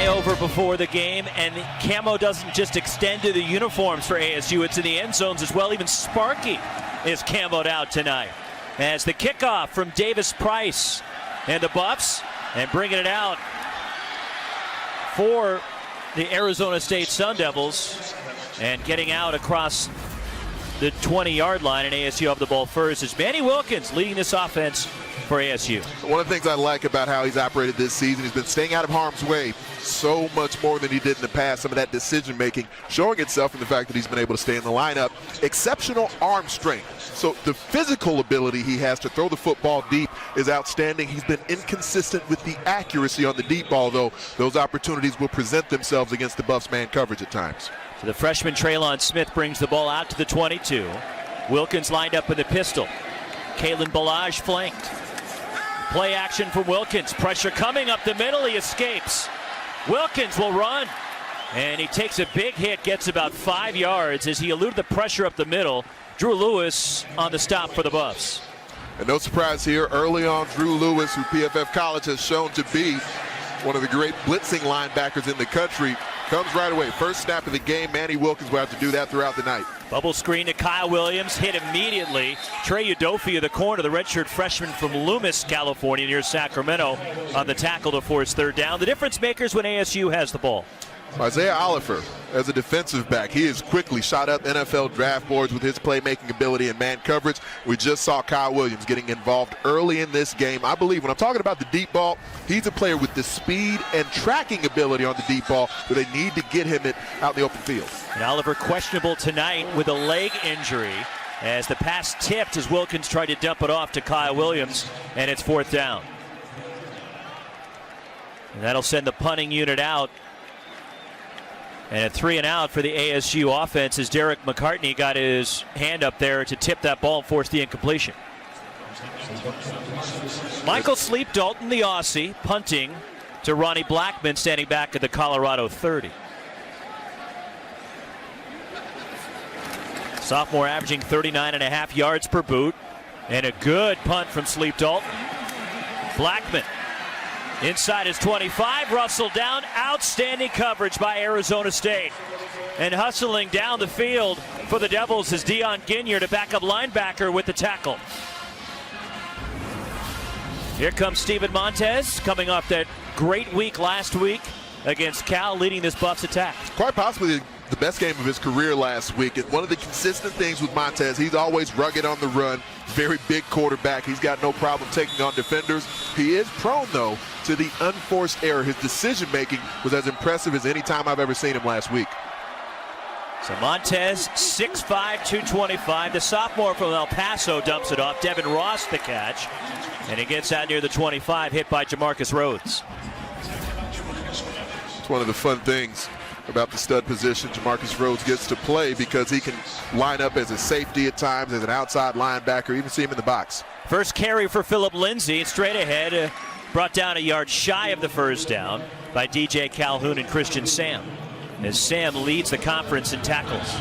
flyover before the game, and camo doesn't just extend to the uniforms for ASU, it's in the end zones as well. Even Sparky is camoed out tonight. As the kickoff from Davis Price and the Buffs, and bringing it out for the Arizona State Sun Devils, and getting out across the 20-yard line, and ASU have the ball first, is Manny Wilkins leading this offense for ASU. One of the things I like about how he's operated this season, he's been staying out of harm's way so much more than he did in the past. Some of that decision making showing itself in the fact that he's been able to stay in the lineup. Exceptional arm strength. So the physical ability he has to throw the football deep is outstanding. He's been inconsistent with the accuracy on the deep ball, though. Those opportunities will present themselves against the Buffs man coverage at times. So the freshman Traylon Smith brings the ball out to the 22. Wilkins lined up in the pistol. Kalen Balaj flanked. Play action from Wilkins. Pressure coming up the middle. He escapes. Wilkins will run. And he takes a big hit, gets about 5 yards as he eluded the pressure up the middle. Drew Lewis on the stop for the Buffs. And no surprise here, early on, Drew Lewis, who PFF College has shown to be one of the great blitzing linebackers in the country, comes right away. First snap of the game, Manny Wilkins will have to do that throughout the night. Bubble screen to Kyle Williams, hit immediately. Trey Udofia, the corner, the redshirt freshman from Loomis, California, near Sacramento, on the tackle to force third down. The difference makers when ASU has the ball. Isaiah Oliver, as a defensive back, he has quickly shot up NFL draft boards with his playmaking ability and man coverage. We just saw Kyle Williams getting involved early in this game. I believe when I'm talking about the deep ball, he's a player with the speed and tracking ability on the deep ball, but they need to get him out in the open field. And Oliver questionable tonight with a leg injury as the pass tipped as Wilkins tried to dump it off to Kyle Williams, and it's fourth down. And that'll send the punting unit out. And a 3 and out for the ASU offense as Derek McCartney got his hand up there to tip that ball and force the incompletion. Michael Sleep Dalton, the Aussie, punting to Ronnie Blackman, standing back at the Colorado 30. Sophomore averaging 39.5 yards per boot. And a good punt from Sleep Dalton. Blackman inside his 25, Russell down. Outstanding coverage by Arizona State. And hustling down the field for the Devils is Dion Ginyard, a backup linebacker, with the tackle. Here comes Steven Montez, coming off that great week last week against Cal, leading this Buffs attack. Quite possibly the best game of his career last week. And one of the consistent things with Montez, he's always rugged on the run, very big quarterback. He's got no problem taking on defenders. He is prone, though, to the unforced error. His decision-making was as impressive as any time I've ever seen him last week. So Montez, 6'5", 225. The sophomore from El Paso dumps it off. Devin Ross the catch. And he gets out near the 25, hit by Jamarcus Rhodes. It's one of the fun things about the stud position Jamarcus Rhodes gets to play, because he can line up as a safety at times, as an outside linebacker, even see him in the box. First carry for Phillip Lindsay, straight ahead, brought down a yard shy of the first down by DJ Calhoun and Christian Sam, as Sam leads the conference in tackles.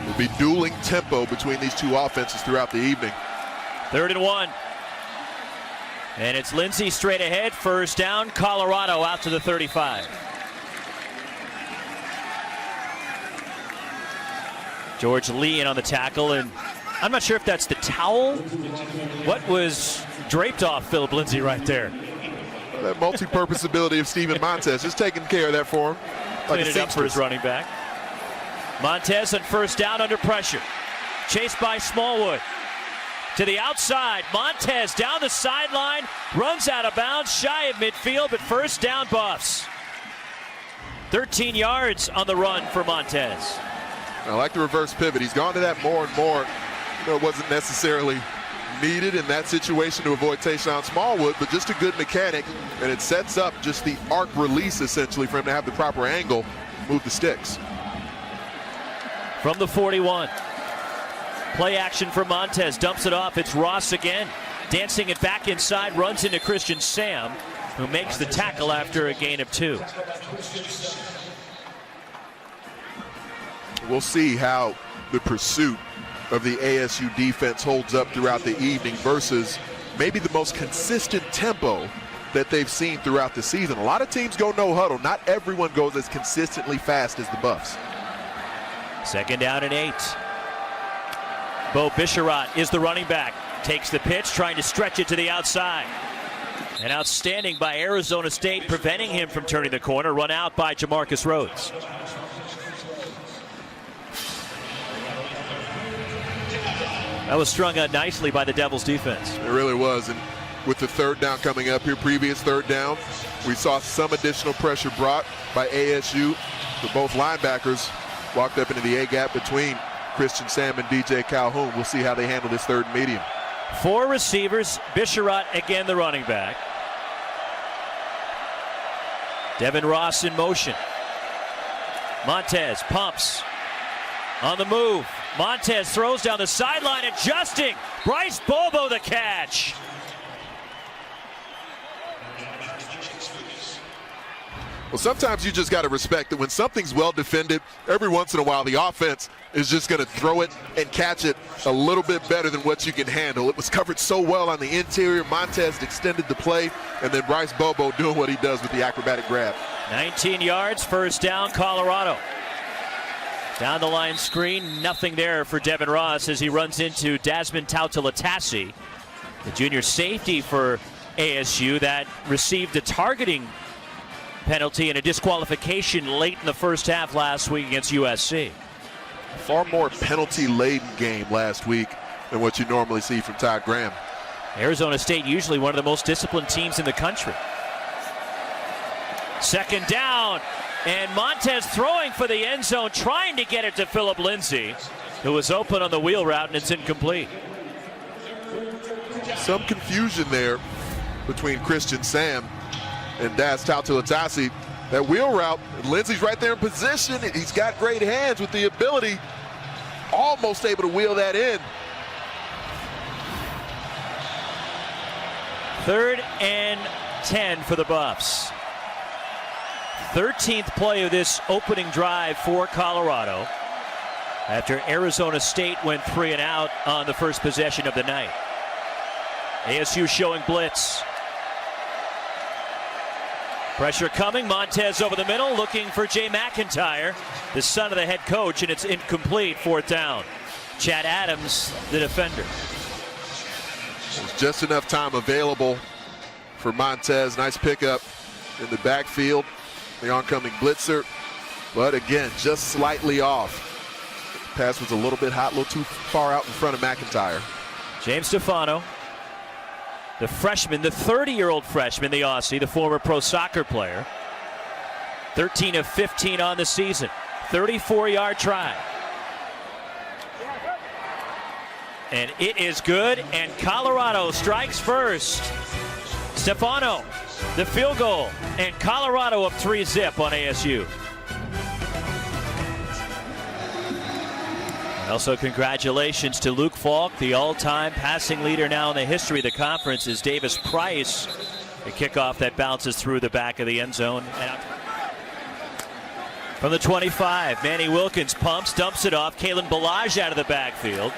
There'll be dueling tempo between these two offenses throughout the evening. 3rd and 1. And it's Lindsay straight ahead, first down, Colorado out to the 35. George Lee in on the tackle, and I'm not sure if that's the towel. What was draped off Phillip Lindsay right there? That multi-purpose ability of Steven Montez, just taking care of that for him. Clean it up for his running back. Montez on first down under pressure. Chased by Smallwood. To the outside, Montez down the sideline, runs out of bounds, shy of midfield, but first down Buffs. 13 yards on the run for Montez. I like the reverse pivot. He's gone to that more and more. It wasn't necessarily needed in that situation to avoid Tayshawn Smallwood, but just a good mechanic, and it sets up just the arc release essentially for him to have the proper angle, move the sticks. From the 41. Play action for Montez, dumps it off. It's Ross again, dancing it back inside, runs into Christian Sam, who makes the tackle after a gain of 2. We'll see how the pursuit of the ASU defense holds up throughout the evening versus maybe the most consistent tempo that they've seen throughout the season. A lot of teams go no huddle. Not everyone goes as consistently fast as the Buffs. 2nd down and 8. Bo Bisharat is the running back. Takes the pitch, trying to stretch it to the outside. And outstanding by Arizona State, preventing him from turning the corner. Run out by Jamarcus Rhodes. That was strung out nicely by the Devils defense. It really was. And with the 3rd down coming up here, previous 3rd down, we saw some additional pressure brought by ASU. But both linebackers walked up into the A-gap between Christian Sam and DJ Calhoun. We'll see how they handle this 3rd and medium. 4 receivers. Bisharat again the running back. Devin Ross in motion. Montez pumps. On the move. Montez throws down the sideline, adjusting. Bryce Bobo the catch. Well, sometimes you just got to respect that when something's well defended, every once in a while the offense is just going to throw it and catch it a little bit better than what you can handle. It was covered so well on the interior. Montez extended the play, and then Bryce Bobo doing what he does with the acrobatic grab. 19 yards, 1st down, Colorado. Down the line screen, nothing there for Devin Ross as he runs into Desmond Tautalatasi, the junior safety for ASU that received a targeting penalty and a disqualification late in the 1st half last week against USC. Far more penalty-laden game last week than what you normally see from Todd Graham. Arizona State usually one of the most disciplined teams in the country. 2nd down, and Montez throwing for the end zone, trying to get it to Phillip Lindsay, who was open on the wheel route, and it's incomplete. Some confusion there between Christian Sam and Das Tautalatasi. That wheel route, Lindsay's right there in position. He's got great hands with the ability, almost able to wheel that in. 3rd and 10 for the Buffs. 13th play of this opening drive for Colorado after Arizona State went 3 and out on the first possession of the night. ASU showing blitz. Pressure coming. Montez over the middle, looking for Jay McIntyre, the son of the head coach, and it's incomplete. 4th down. Chad Adams, the defender. There's just enough time available for Montez. Nice pickup in the backfield. The oncoming blitzer, but again, just slightly off. Pass was a little bit hot, a little too far out in front of McIntyre. James Stefano, the freshman, the 30-year-old freshman, the Aussie, the former pro soccer player. 13 of 15 on the season. 34-yard try. And it is good, and Colorado strikes first. Stefano, the field goal, and Colorado up 3-0 on ASU. And also congratulations to Luke Falk, the all-time passing leader now in the history of the conference, is Davis Price. A kickoff that bounces through the back of the end zone. From the 25, Manny Wilkins pumps, dumps it off. Kalen Ballage out of the backfield.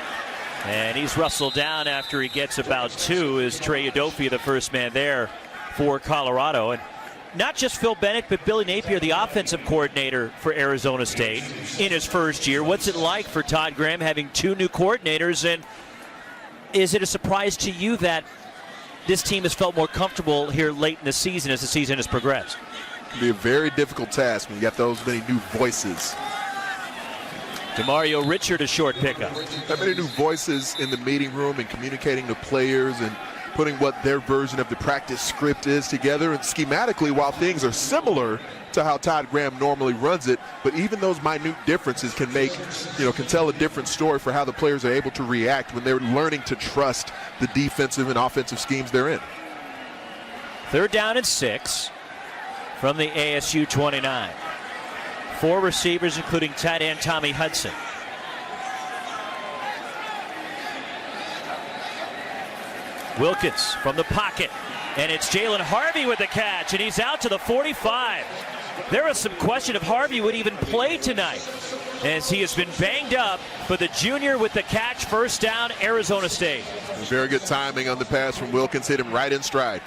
And he's rustled down after he gets about 2. Is Trey Udofia the first man there for Colorado. And not just Phil Bennett, but Billy Napier, the offensive coordinator for Arizona State in his first year. What's it like for Todd Graham having 2 new coordinators? And is it a surprise to you that this team has felt more comfortable here late in the season as the season has progressed? It can be a very difficult task when you got those many new voices. DeMario Richard, a short pickup. That many new voices in the meeting room and communicating to players and putting what their version of the practice script is together. And schematically, while things are similar to how Todd Graham normally runs it, but even those minute differences can can tell a different story for how the players are able to react when they're learning to trust the defensive and offensive schemes they're in. 3rd down and 6 from the ASU 29. 4 receivers, including tight end Tommy Hudson. Wilkins from the pocket, and it's Jalen Harvey with the catch, and he's out to the 45. There was some question if Harvey would even play tonight, as he has been banged up, but the junior with the catch, 1st down, Arizona State. Very good timing on the pass from Wilkins, hit him right in stride.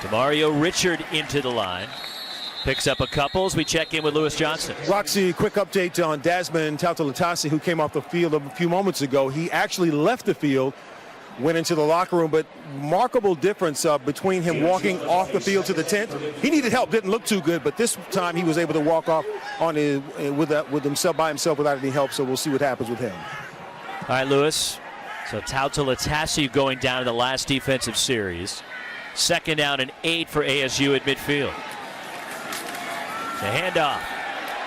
DeMario Richard into the line. Picks up a couple as we check in with Lewis Johnson. Roxy, quick update on Desmond Tautalatasi, who came off the field a few moments ago. He actually left the field, went into the locker room, but remarkable difference between him walking off the field to the tent. He needed help, didn't look too good, but this time he was able to walk off on with himself by himself without any help, so we'll see what happens with him. All right, Lewis. So Tautalatasi going down in the last defensive series. 2nd down and 8 for ASU at midfield. The handoff.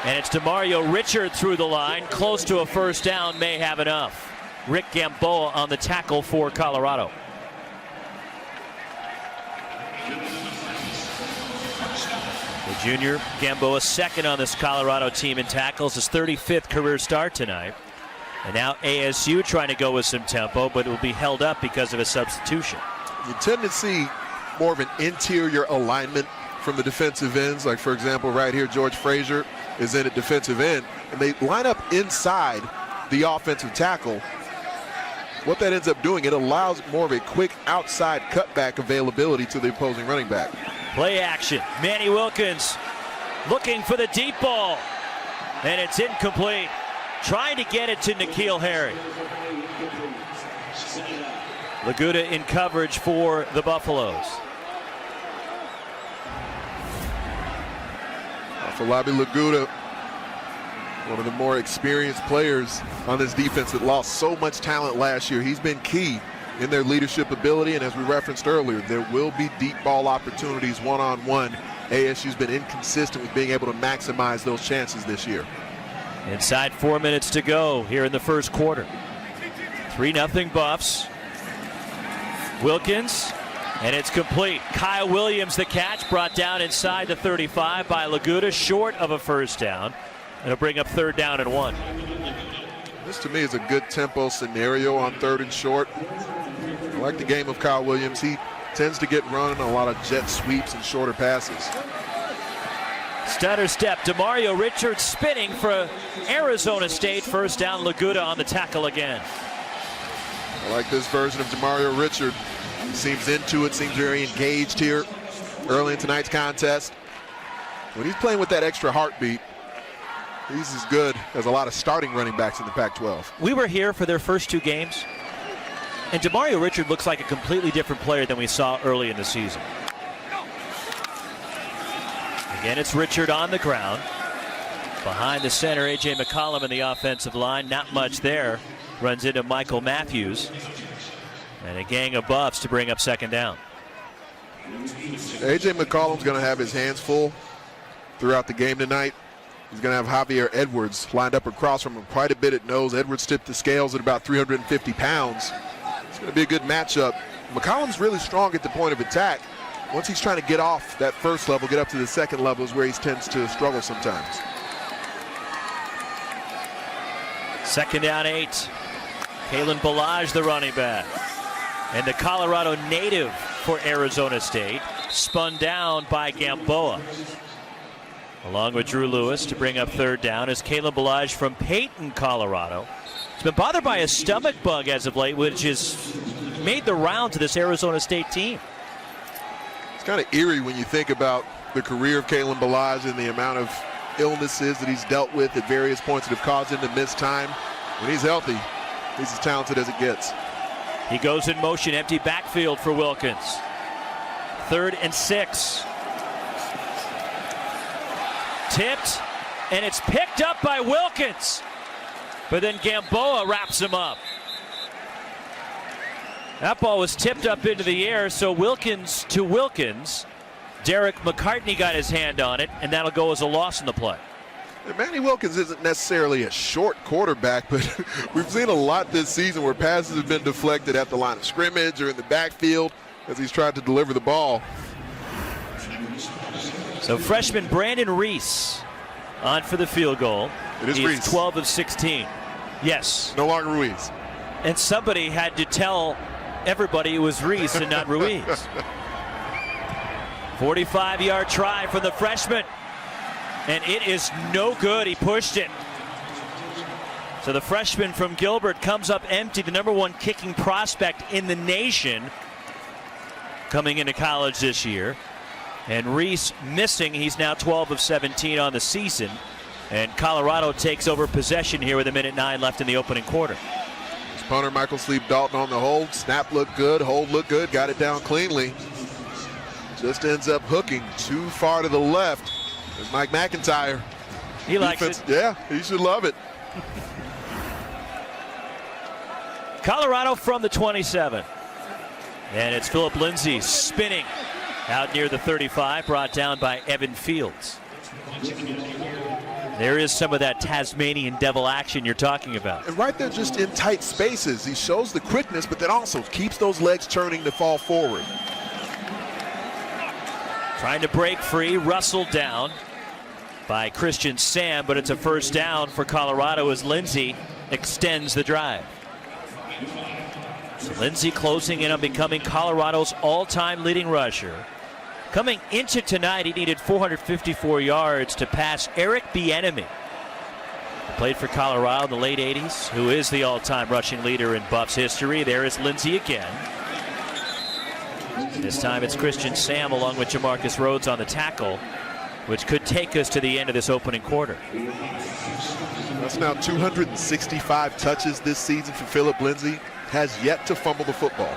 And it's DeMario Richard through the line. Close to a first down. May have enough. Rick Gamboa on the tackle for Colorado. The junior Gamboa 2nd on this Colorado team in tackles. His 35th career start tonight. And now ASU trying to go with some tempo, but it will be held up because of a substitution. You tend to see more of an interior alignment from the defensive ends. Like, for example, right here, George Frazier is in at defensive end, and they line up inside the offensive tackle. What that ends up doing, it allows more of a quick outside cutback availability to the opposing running back. Play action. Manny Wilkins looking for the deep ball, and it's incomplete. Trying to get it to N'Keal Harry. Laguda in coverage for the Buffaloes. Falabi Laguda, one of the more experienced players on this defense that lost so much talent last year. He's been key in their leadership ability, and as we referenced earlier, there will be deep ball opportunities one-on-one. ASU's been inconsistent with being able to maximize those chances this year. Inside 4 minutes to go here in the first quarter. 3-0 Buffs. Wilkins, and it's complete. Kyle Williams, the catch, brought down inside the 35 by Laguda, short of a first down. It'll bring up 3rd down and 1. This to me is a good tempo scenario on 3rd and short. I like the game of Kyle Williams. He tends to get run a lot of jet sweeps and shorter passes. Stutter step. DeMario Richard spinning for Arizona State. First down. Laguda on the tackle again. I like this version of DeMario Richard. He seems into it, seems very engaged here early in tonight's contest. When he's playing with that extra heartbeat, he's as good as a lot of starting running backs in the Pac-12. We were here for their first 2 games, and DeMario Richard looks like a completely different player than we saw early in the season. Again, it's Richard on the ground. Behind the center, A.J. McCollum in the offensive line. Not much there. Runs into Michael Matthews. And a gang of Buffs to bring up 2nd down. A.J. McCollum's going to have his hands full throughout the game tonight. He's going to have Javier Edwards lined up across from him quite a bit at nose. Edwards tipped the scales at about 350 pounds. It's going to be a good matchup. McCollum's really strong at the point of attack. Once he's trying to get off that first level, get up to the 2nd level is where he tends to struggle sometimes. 2nd down 8. Kalen Ballage, the running back. And the Colorado native for Arizona State, spun down by Gamboa. Along with Drew Lewis to bring up 3rd down is Kalen Ballage from Peyton, Colorado. He's been bothered by a stomach bug as of late, which has made the round to this Arizona State team. It's kind of eerie when you think about the career of Kalen Ballage and the amount of illnesses that he's dealt with at various points that have caused him to miss time. When he's healthy, he's as talented as it gets. He goes in motion, empty backfield for Wilkins. 3rd and 6. Tipped, and it's picked up by Wilkins. But then Gamboa wraps him up. That ball was tipped up into the air, so Wilkins to Wilkins. Derek McCartney got his hand on it, and that'll go as a loss in the play. Manny Wilkins isn't necessarily a short quarterback, but we've seen a lot this season where passes have been deflected at the line of scrimmage or in the backfield as he's tried to deliver the ball. So freshman Brandon Reese on for the field goal. It is He's Reese. 12 of 16. Yes. No longer Ruiz. And somebody had to tell everybody it was Reese and not Ruiz. 45-yard try from the freshman. And it is no good. He pushed it. So the freshman from Gilbert comes up empty, the #1 kicking prospect in the nation coming into college this year. And Reese missing. He's now 12 of 17 on the season. And Colorado takes over possession here with 1:09 left in the opening quarter. Punter Michael Sleep-Dalton on the hold. Snap looked good, hold looked good, got it down cleanly. Just ends up hooking too far to the left. There's Mike McIntyre. He likes it. Yeah, he should love it. Colorado from the 27. And it's Phillip Lindsay spinning out near the 35, brought down by Evan Fields. There is some of that Tasmanian devil action you're talking about. And right there just in tight spaces. He shows the quickness, but then also keeps those legs turning to fall forward. Trying to break free, rustled down by Christian Sam, but it's a first down for Colorado as Lindsay extends the drive. So Lindsay closing in on becoming Colorado's all-time leading rusher. Coming into tonight, he needed 454 yards to pass Eric Bieniemy, who played for Colorado in the late 80s, who is the all-time rushing leader in Buffs history. There is Lindsay again. This time it's Christian Sam along with Jamarcus Rhodes on the tackle, which could take us to the end of this opening quarter. That's now 265 touches this season for Phillip Lindsay. Has yet to fumble the football.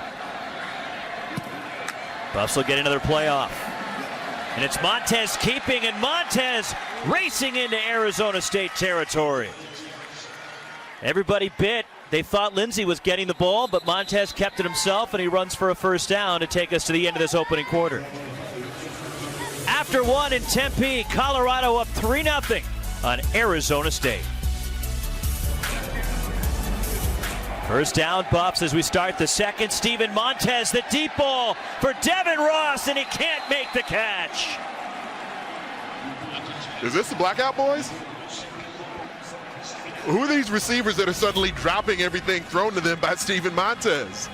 Buffs will get another playoff. And it's Montez keeping, and Montez racing into Arizona State territory. Everybody bit. They thought Lindsay was getting the ball, but Montez kept it himself, and he runs for a first down to take us to the end of this opening quarter. After one in Tempe, Colorado up 3-0 on Arizona State. First down, Buffs, as we start the second. Steven Montez, the deep ball for Devin Ross, and he can't make the catch. Is this the Blackout Boys? Who are these receivers that are suddenly dropping everything thrown to them by Steven Montez?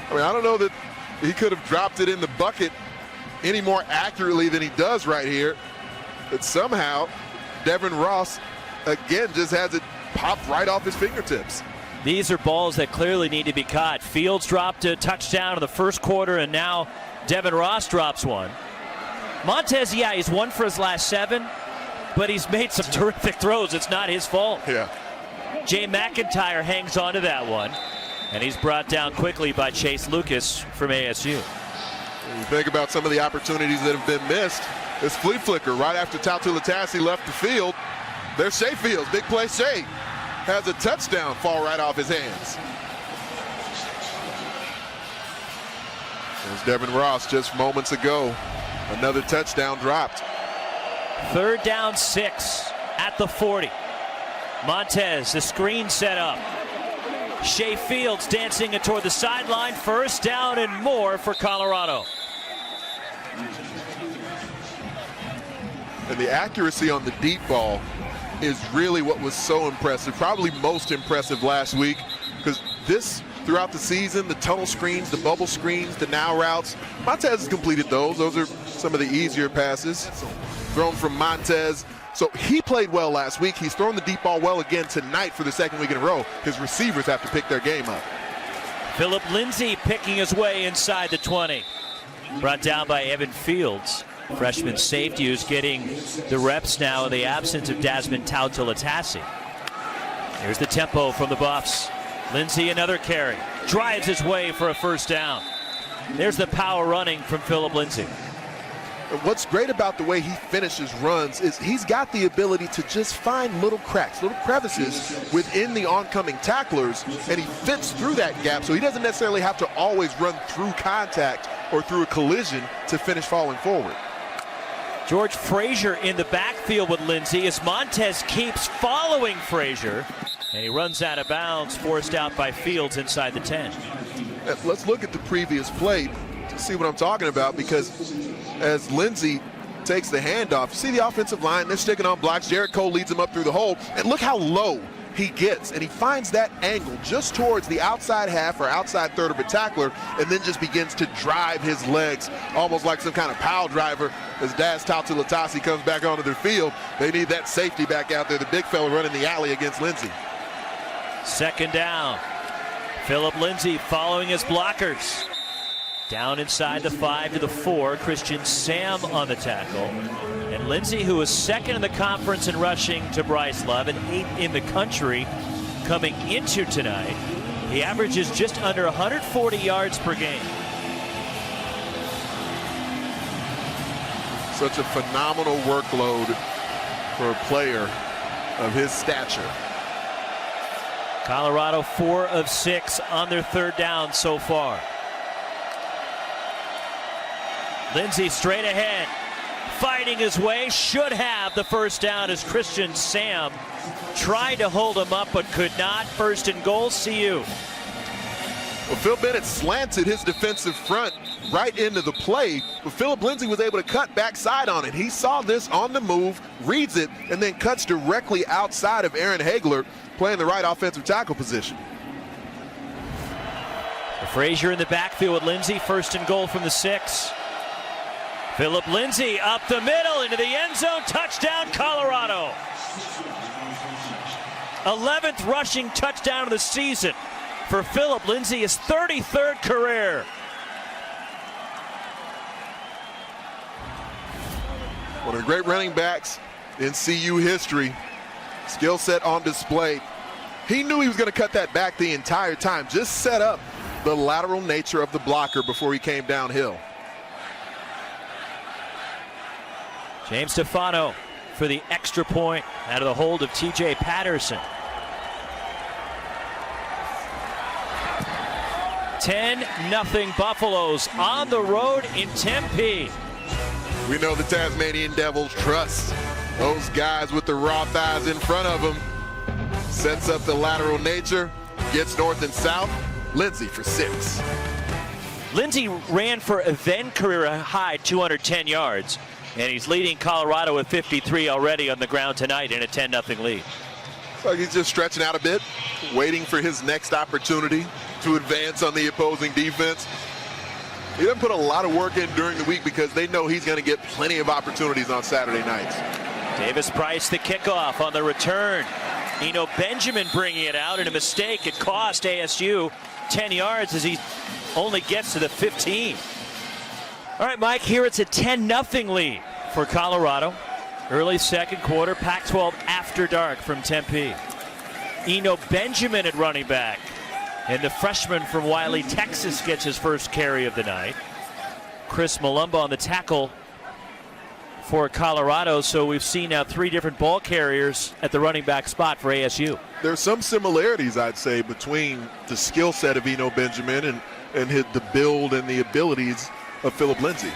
I mean, I don't know that he could have dropped it in the bucket any more accurately than he does right here. But somehow, Devin Ross, again, just has it popped right off his fingertips. These are balls that clearly need to be caught. Fields dropped a touchdown in the first quarter, and now Devin Ross drops one. Montez, yeah, he's won for his last 7, but he's made some terrific throws. It's not his fault. Yeah. Jay McIntyre hangs on to that one, and he's brought down quickly by Chase Lucas from ASU. When you think about some of the opportunities that have been missed, this flea flicker right after Tautulitasi left the field. There's Shea Fields, big play. Shea has a touchdown fall right off his hands. There's Devin Ross just moments ago. Another touchdown dropped. 3rd down 6 at the 40. Montez, the screen set up. Shea Fields dancing toward the sideline. First down and more for Colorado. And the accuracy on the deep ball is really what was so impressive, probably most impressive last week, because this throughout the season, the tunnel screens, the bubble screens, the now routes, Montez has completed those. Those are some of the easier passes thrown from Montez. So he played well last week. He's thrown the deep ball well again tonight for the second week in a row. His receivers have to pick their game up. Phillip Lindsay picking his way inside the 20. Brought down by Evan Fields. Freshman safety who's getting the reps now in the absence of Desmond Tautulitasi. Here's the tempo from the Buffs. Lindsay another carry. Drives his way for a first down. There's the power running from Phillip Lindsay. What's great about the way he finishes runs is he's got the ability to just find little cracks, little crevices within the oncoming tacklers, and he fits through that gap, so he doesn't necessarily have to always run through contact or through a collision to finish falling forward. George Frazier in the backfield with Lindsay as Montez keeps following Frazier, and he runs out of bounds, forced out by Fields inside the 10. Let's look at the previous play to see what I'm talking about, because as Lindsay takes the handoff, you see the offensive line, they're sticking on blocks. Jared Cole leads them up through the hole, and look how low he gets, and he finds that angle just towards the outside half or outside third of a tackler, and then just begins to drive his legs almost like some kind of pile driver as Daz Tautulitasi comes back onto their field. They need that safety back out there, the big fella running the alley against Lindsay. 2nd down. Phillip Lindsay following his blockers. Down inside the 5 to the 4. Christian Sam on the tackle. And Lindsay, who is second in the conference in rushing to Bryce Love and 8th in the country coming into tonight. He averages just under 140 yards per game. Such a phenomenal workload for a player of his stature. Colorado 4 of 6 on their 3rd down so far. Lindsay straight ahead, fighting his way, should have the first down as Christian Sam tried to hold him up but could not. 1st and goal, CU. Well, Phil Bennett slanted his defensive front right into the play, but Phillip Lindsay was able to cut backside on it. He saw this on the move, reads it, and then cuts directly outside of Aaron Hagler, playing the right offensive tackle position. Frazier in the backfield with Lindsay, 1st and goal from the 6. Phillip Lindsay up the middle into the end zone, touchdown Colorado. 11th rushing touchdown of the season for Phillip Lindsay, his 33rd career. One of the great running backs in CU history. Skill set on display. He knew he was going to cut that back the entire time. Just set up the lateral nature of the blocker before he came downhill. James Stefano for the extra point out of the hold of TJ Patterson. 10-0 Buffaloes on the road in Tempe. We know the Tasmanian Devils trust those guys with the raw thighs in front of them. Sets up the lateral nature, gets north and south. Lindsay for 6. Lindsay ran for a then career high 210 yards, and he's leading Colorado with 53 already on the ground tonight in a 10-0 lead. So he's just stretching out a bit, waiting for his next opportunity to advance on the opposing defense. He doesn't put a lot of work in during the week because they know he's going to get plenty of opportunities on Saturday nights. Davis Price the kickoff on the return. Eno Benjamin bringing it out, and a mistake. It cost ASU 10 yards as he only gets to the 15. All right, Mike, here it's a 10-0 lead for Colorado. Early 2nd quarter, Pac-12 after dark from Tempe. Eno Benjamin at running back. And the freshman from Wiley, Texas, gets his first carry of the night. Chris Malumba on the tackle for Colorado. So we've seen now 3 different ball carriers at the running back spot for ASU. There's some similarities, I'd say, between the skill set of Eno Benjamin and the build and the abilities of Phillip Lindsay.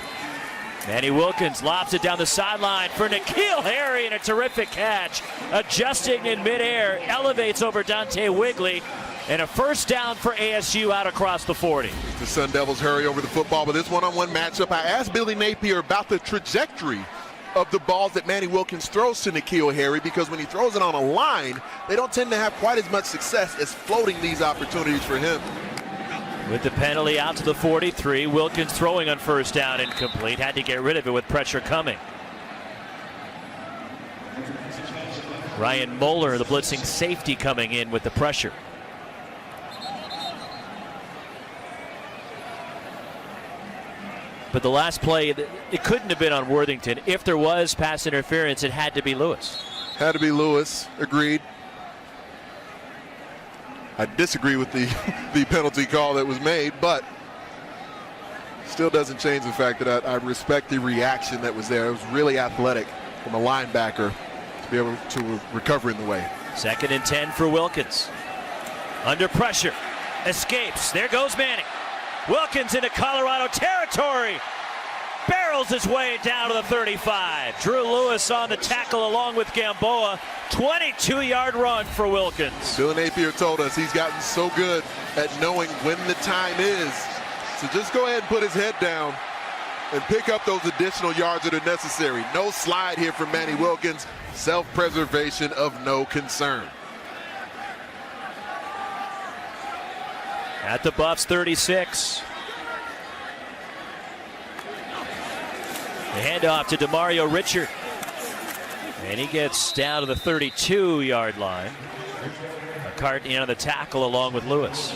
Manny Wilkins lobs it down the sideline for N'Keal Harry, and a terrific catch. Adjusting in midair, elevates over Dante Wigley, and a first down for ASU out across the 40. The Sun Devils hurry over the football, but this one-on-one matchup, I asked Billy Napier about the trajectory of the balls that Manny Wilkins throws to N'Keal Harry, because when he throws it on a line, they don't tend to have quite as much success as floating these opportunities for him. With the penalty out to the 43, Wilkins throwing on first down, incomplete. Had to get rid of it with pressure coming. Ryan Moeller, the blitzing safety, coming in with the pressure. But the last play, it couldn't have been on Worthington. If there was pass interference, it had to be Lewis. Had to be Lewis, agreed. I disagree with the penalty call that was made, but still doesn't change the fact that I respect the reaction that was there. It was really athletic from a linebacker to be able to recover in the way. 2nd and 10 for Wilkins. Under pressure, escapes. There goes Manning. Wilkins into Colorado territory. Barrels his way down to the 35. Drew Lewis on the tackle along with Gamboa. 22-yard run for Wilkins. Bill Napier told us he's gotten so good at knowing when the time is. So just go ahead and put his head down and pick up those additional yards that are necessary. No slide here from Manny Wilkins. Self-preservation of no concern. At the Buffs 36. The handoff to DeMario Richard. And he gets down to the 32-yard line. McCartney on the tackle along with Lewis.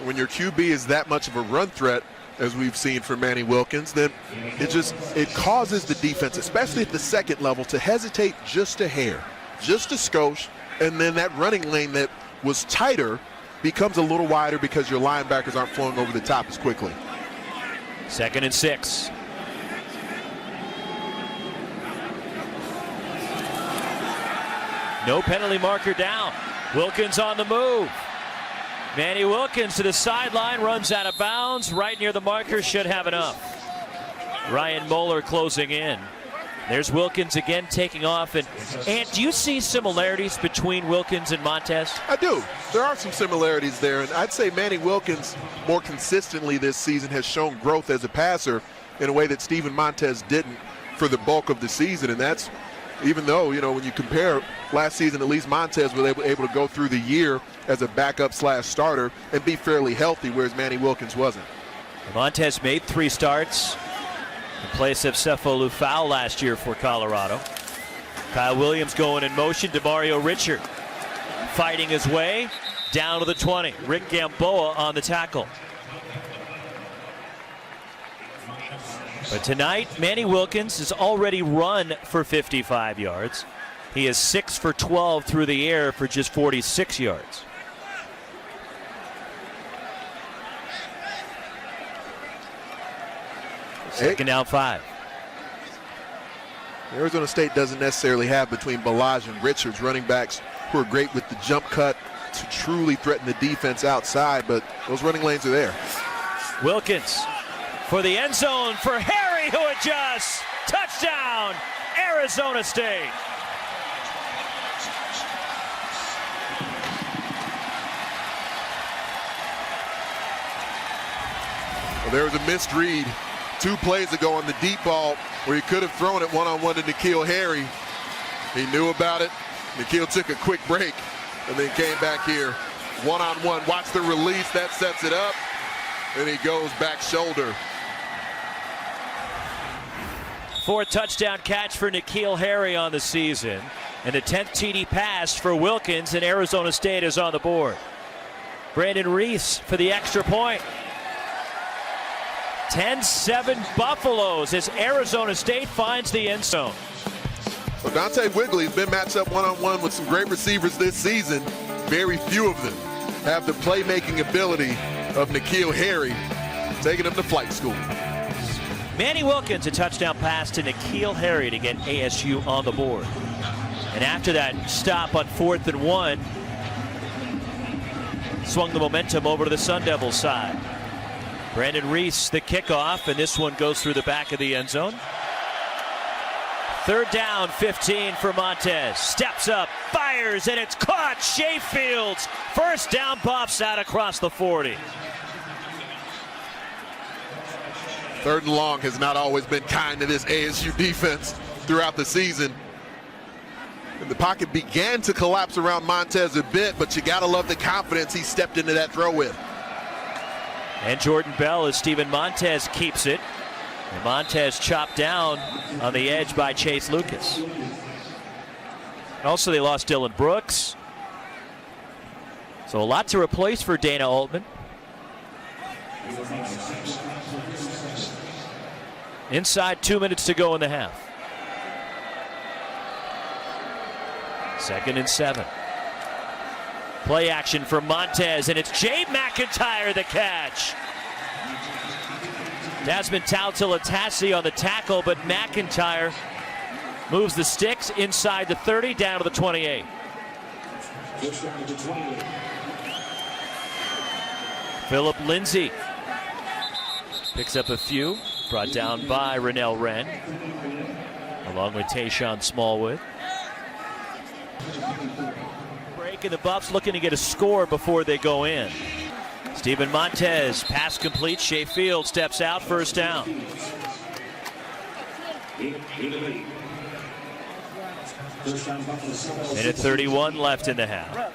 When your QB is that much of a run threat, as we've seen from Manny Wilkins, then it causes the defense, especially at the second level, to hesitate just a hair, just a skosh, and then that running lane that was tighter becomes a little wider because your linebackers aren't flowing over the top as quickly. 2nd and 6. No penalty marker down. Wilkins on the move. Manny Wilkins to the sideline, runs out of bounds, right near the marker, should have enough. Ryan Moeller closing in. There's Wilkins again taking off. And do you see similarities between Wilkins and Montez? I do. There are some similarities there, and I'd say Manny Wilkins more consistently this season has shown growth as a passer in a way that Steven Montez didn't for the bulk of the season, and that's even though, when you compare last season, at least Montez was able to go through the year as a backup/starter and be fairly healthy, whereas Manny Wilkins wasn't. Montez made 3 starts in place of Sefo Lufau last year for Colorado. Kyle Williams going in motion. DeMario Richard fighting his way down to the 20. Rick Gamboa on the tackle. But tonight, Manny Wilkins has already run for 55 yards. He is 6 for 12 through the air for just 46 yards. Second down 5. Arizona State doesn't necessarily have between Balaj and Richards running backs who are great with the jump cut to truly threaten the defense outside, but those running lanes are there. Wilkins for the end zone for Harry, who adjusts. Touchdown, Arizona State. Well, there was a missed read 2 plays ago on the deep ball where he could have thrown it one-on-one to N'Keal Harry. He knew about it. N'Keal took a quick break and then came back here one-on-one. Watch the release. That sets it up. And he goes back shoulder. 4th touchdown catch for N'Keal Harry on the season. And the 10th TD pass for Wilkins, and Arizona State is on the board. Brandon Reese for the extra point. 10-7 Buffaloes as Arizona State finds the end zone. Well, Dante Wigley's been matched up one-on-one with some great receivers this season. Very few of them have the playmaking ability of N'Keal Harry, taking him to flight school. Manny Wilkins, a touchdown pass to N'Keal Harry to get ASU on the board. And after that stop on 4th and 1, swung the momentum over to the Sun Devils side. Brandon Reese, the kickoff, and this one goes through the back of the end zone. 3rd down, 15 for Montez. Steps up, fires, and it's caught. Shea Fields, first down, pops out across the 40. 3rd and long has not always been kind to this ASU defense throughout the season. And the pocket began to collapse around Montez a bit, but you gotta love the confidence he stepped into that throw with. And Jordan Bell as Steven Montez keeps it. And Montez chopped down on the edge by Chase Lucas. Also, they lost Dylan Brooks. So a lot to replace for Dana Altman. Inside 2 minutes to go in the half. 2nd and 7. Play action for Montez, and it's Jay McIntyre the catch. Desmond Tautolotasi on the tackle, but McIntyre moves the sticks inside the 30 down to the 28. Phillip Lindsay picks up a few, brought down by Rennell Wren, along with Tayshawn Smallwood. Break, and the Buffs looking to get a score before they go in. Steven Montez, pass complete. Shea Fields steps out, first down. Minute 31 left in the half.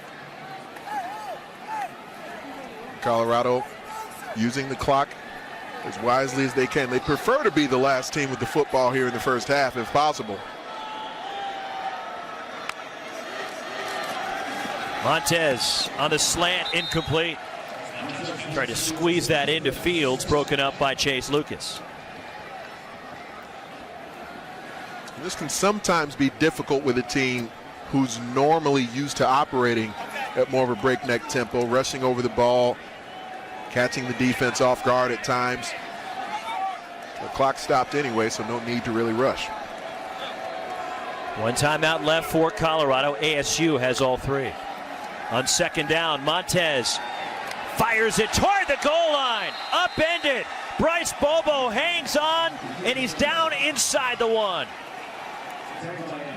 Colorado using the clock as wisely as they can. They prefer to be the last team with the football here in the first half if possible. Montez on the slant, incomplete. Tried to squeeze that into Fields, broken up by Chase Lucas. This can sometimes be difficult with a team who's normally used to operating at more of a breakneck tempo, rushing over the ball, catching the defense off guard at times. The clock stopped anyway, so no need to really rush. One timeout left for Colorado. ASU has all three. On second down, Montez fires it toward the goal line. Upended. Bryce Bobo hangs on, and he's down inside the one.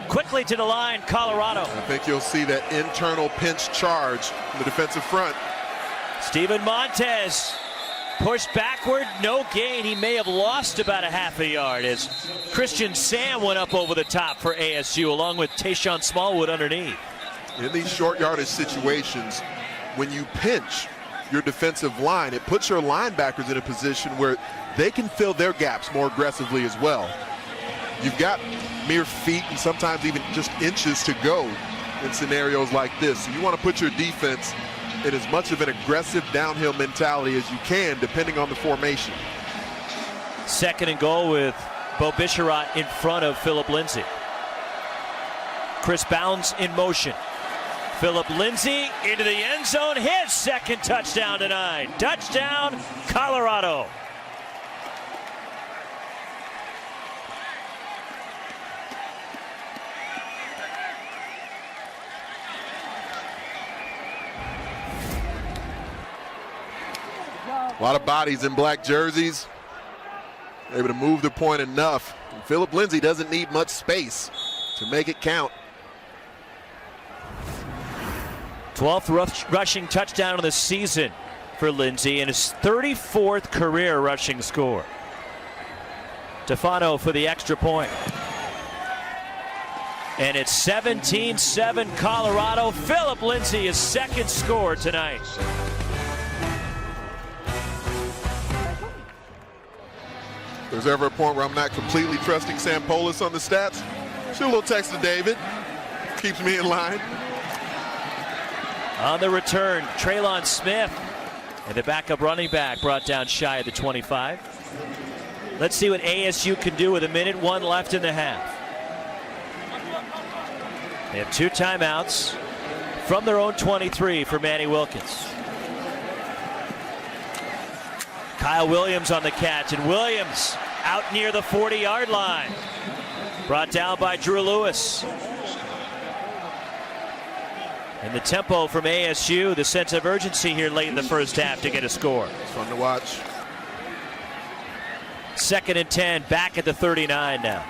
Quickly to the line, Colorado. I think you'll see that internal pinch charge from the defensive front. Steven Montez pushed backward, no gain. He may have lost about a half a yard as Christian Sam went up over the top for ASU along with Tayshawn Smallwood underneath. In these short yardage situations, when you pinch your defensive line, it puts your linebackers in a position where they can fill their gaps more aggressively as well. You've got mere feet and sometimes even just inches to go in scenarios like this. So you want to put your defense in as much of an aggressive downhill mentality as you can, depending on the formation. Second and goal with Bo Bisharat in front of Phillip Lindsay. Chris Bounds in motion. Phillip Lindsay into the end zone. His second touchdown tonight. Touchdown, Colorado. A lot of bodies in black jerseys. Able to move the point enough. And Phillip Lindsay doesn't need much space to make it count. 12th rushing touchdown of the season for Lindsay and his 34th career rushing score. Tefano for the extra point. And it's 17-7 Colorado. Phillip Lindsay, his second score tonight. If there's ever a point where I'm not completely trusting Sam Polis on the stats, shoot a little text to David. Keeps me in line. On the return, Traylon Smith and the backup running back brought down shy of the 25. Let's see what ASU can do with 1:01 left in the half. They have two timeouts from their own 23 for Manny Wilkins. Kyle Williams on the catch, and Williams out near the 40-yard line. Brought down by Drew Lewis. And the tempo from ASU, the sense of urgency here late in the first half to get a score. It's fun to watch. Second and 10, back at the 39 now.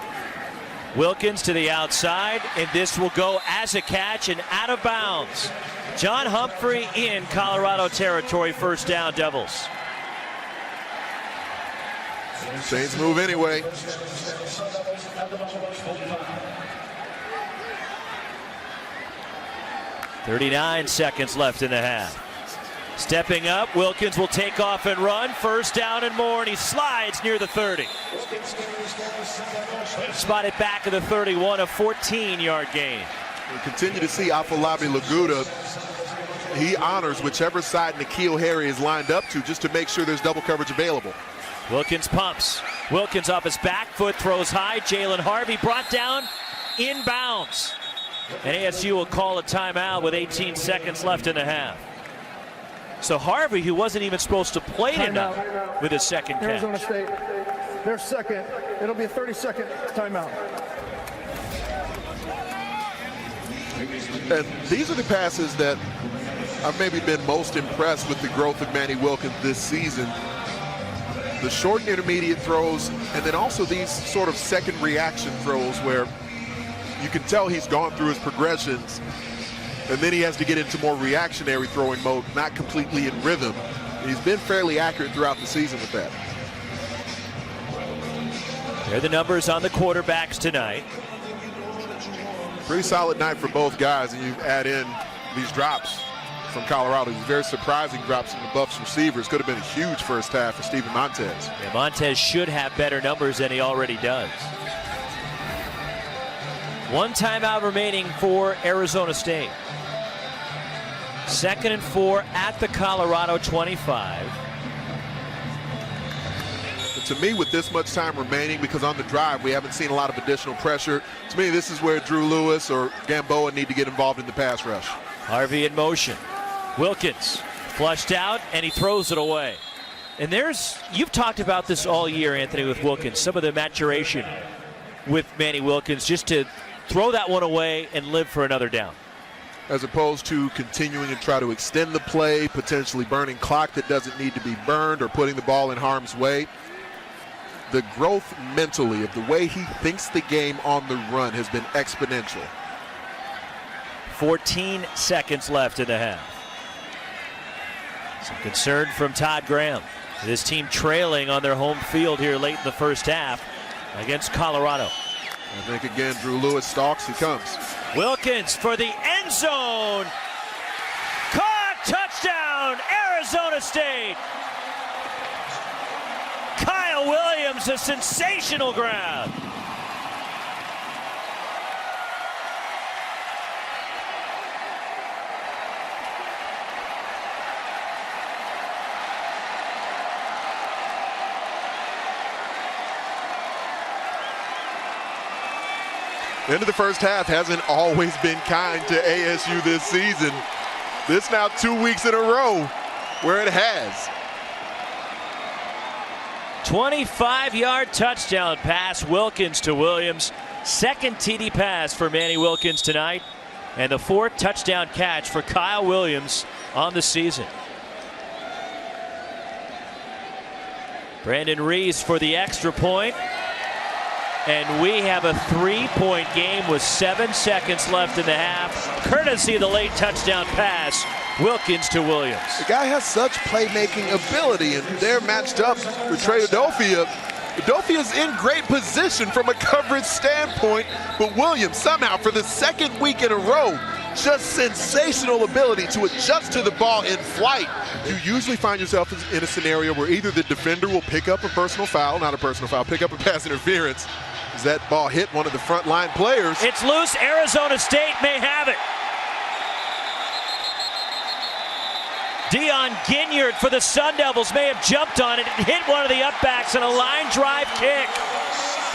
Wilkins to the outside, and this will go as a catch and out of bounds. John Humphrey in Colorado territory, first down, Devils. Saints move anyway. .39 seconds left in the half. Stepping up, Wilkins will take off and run. First down and more, and he slides near the 30. Spotted back of the 31, a 14-yard gain. We continue to see Afolabi Laguda. He honors whichever side N'Keal Harry is lined up to just to make sure there's double coverage available. Wilkins pumps. Wilkins off his back foot, throws high. Jalen Harvey brought down inbounds. And ASU will call a timeout with 18 seconds left in the half. So Harvey, who wasn't even supposed to play tonight, with his second catch. Arizona State, their second. It'll be a 30-second timeout. And these are the passes that I've maybe been most impressed with the growth of Manny Wilkins this season. The short and intermediate throws, and then also these sort of second reaction throws where you can tell he's gone through his progressions, and then he has to get into more reactionary throwing mode, not completely in rhythm. And he's been fairly accurate throughout the season with that. There are the numbers on the quarterbacks tonight. Pretty solid night for both guys, and you add in these drops from Colorado. These very surprising drops from the Buffs receivers. Could have been a huge first half for Steven Montez. Yeah, Montez should have better numbers than he already does. One timeout remaining for Arizona State. 2nd and 4 at the Colorado 25. But to me, with this much time remaining, because on the drive we haven't seen a lot of additional pressure, to me this is where Drew Lewis or Gamboa need to get involved in the pass rush. Harvey in motion. Wilkins flushed out, and he throws it away. And you've talked about this all year, Anthony, with Wilkins, some of the maturation with Manny Wilkins, just to throw that one away and live for another down. As opposed to continuing to try to extend the play, potentially burning clock that doesn't need to be burned, or putting the ball in harm's way. The growth mentally of the way he thinks the game on the run has been exponential. 14 seconds left in the half. Some concern from Todd Graham. His team trailing on their home field here late in the first half against Colorado. I think again Drew Lewis stalks, he comes. Wilkins for the end zone. Caught, touchdown, Arizona State. Kyle Williams, a sensational grab. The end of the first half hasn't always been kind to ASU this season. This now 2 weeks in a row where it has. 25-yard touchdown pass, Wilkins to Williams. Second TD pass for Manny Wilkins tonight, and the 4th touchdown catch for Kyle Williams on the season. Brandon Reese for the extra point. And we have a 3-point game with 7 seconds left in the half, courtesy of the late touchdown pass, Wilkins to Williams. The guy has such playmaking ability, and they're matched up with Trey Adofia. Adofia's in great position from a coverage standpoint, but Williams somehow for the 2nd week in a row, just sensational ability to adjust to the ball in flight. You usually find yourself in a scenario where either the defender will pick up a personal foul, not a personal foul, pick up a pass interference. As that ball hit one of the front line players. It's loose. Arizona State may have it. Dion Ginyard for the Sun Devils may have jumped on it and hit one of the upbacks, and a line drive kick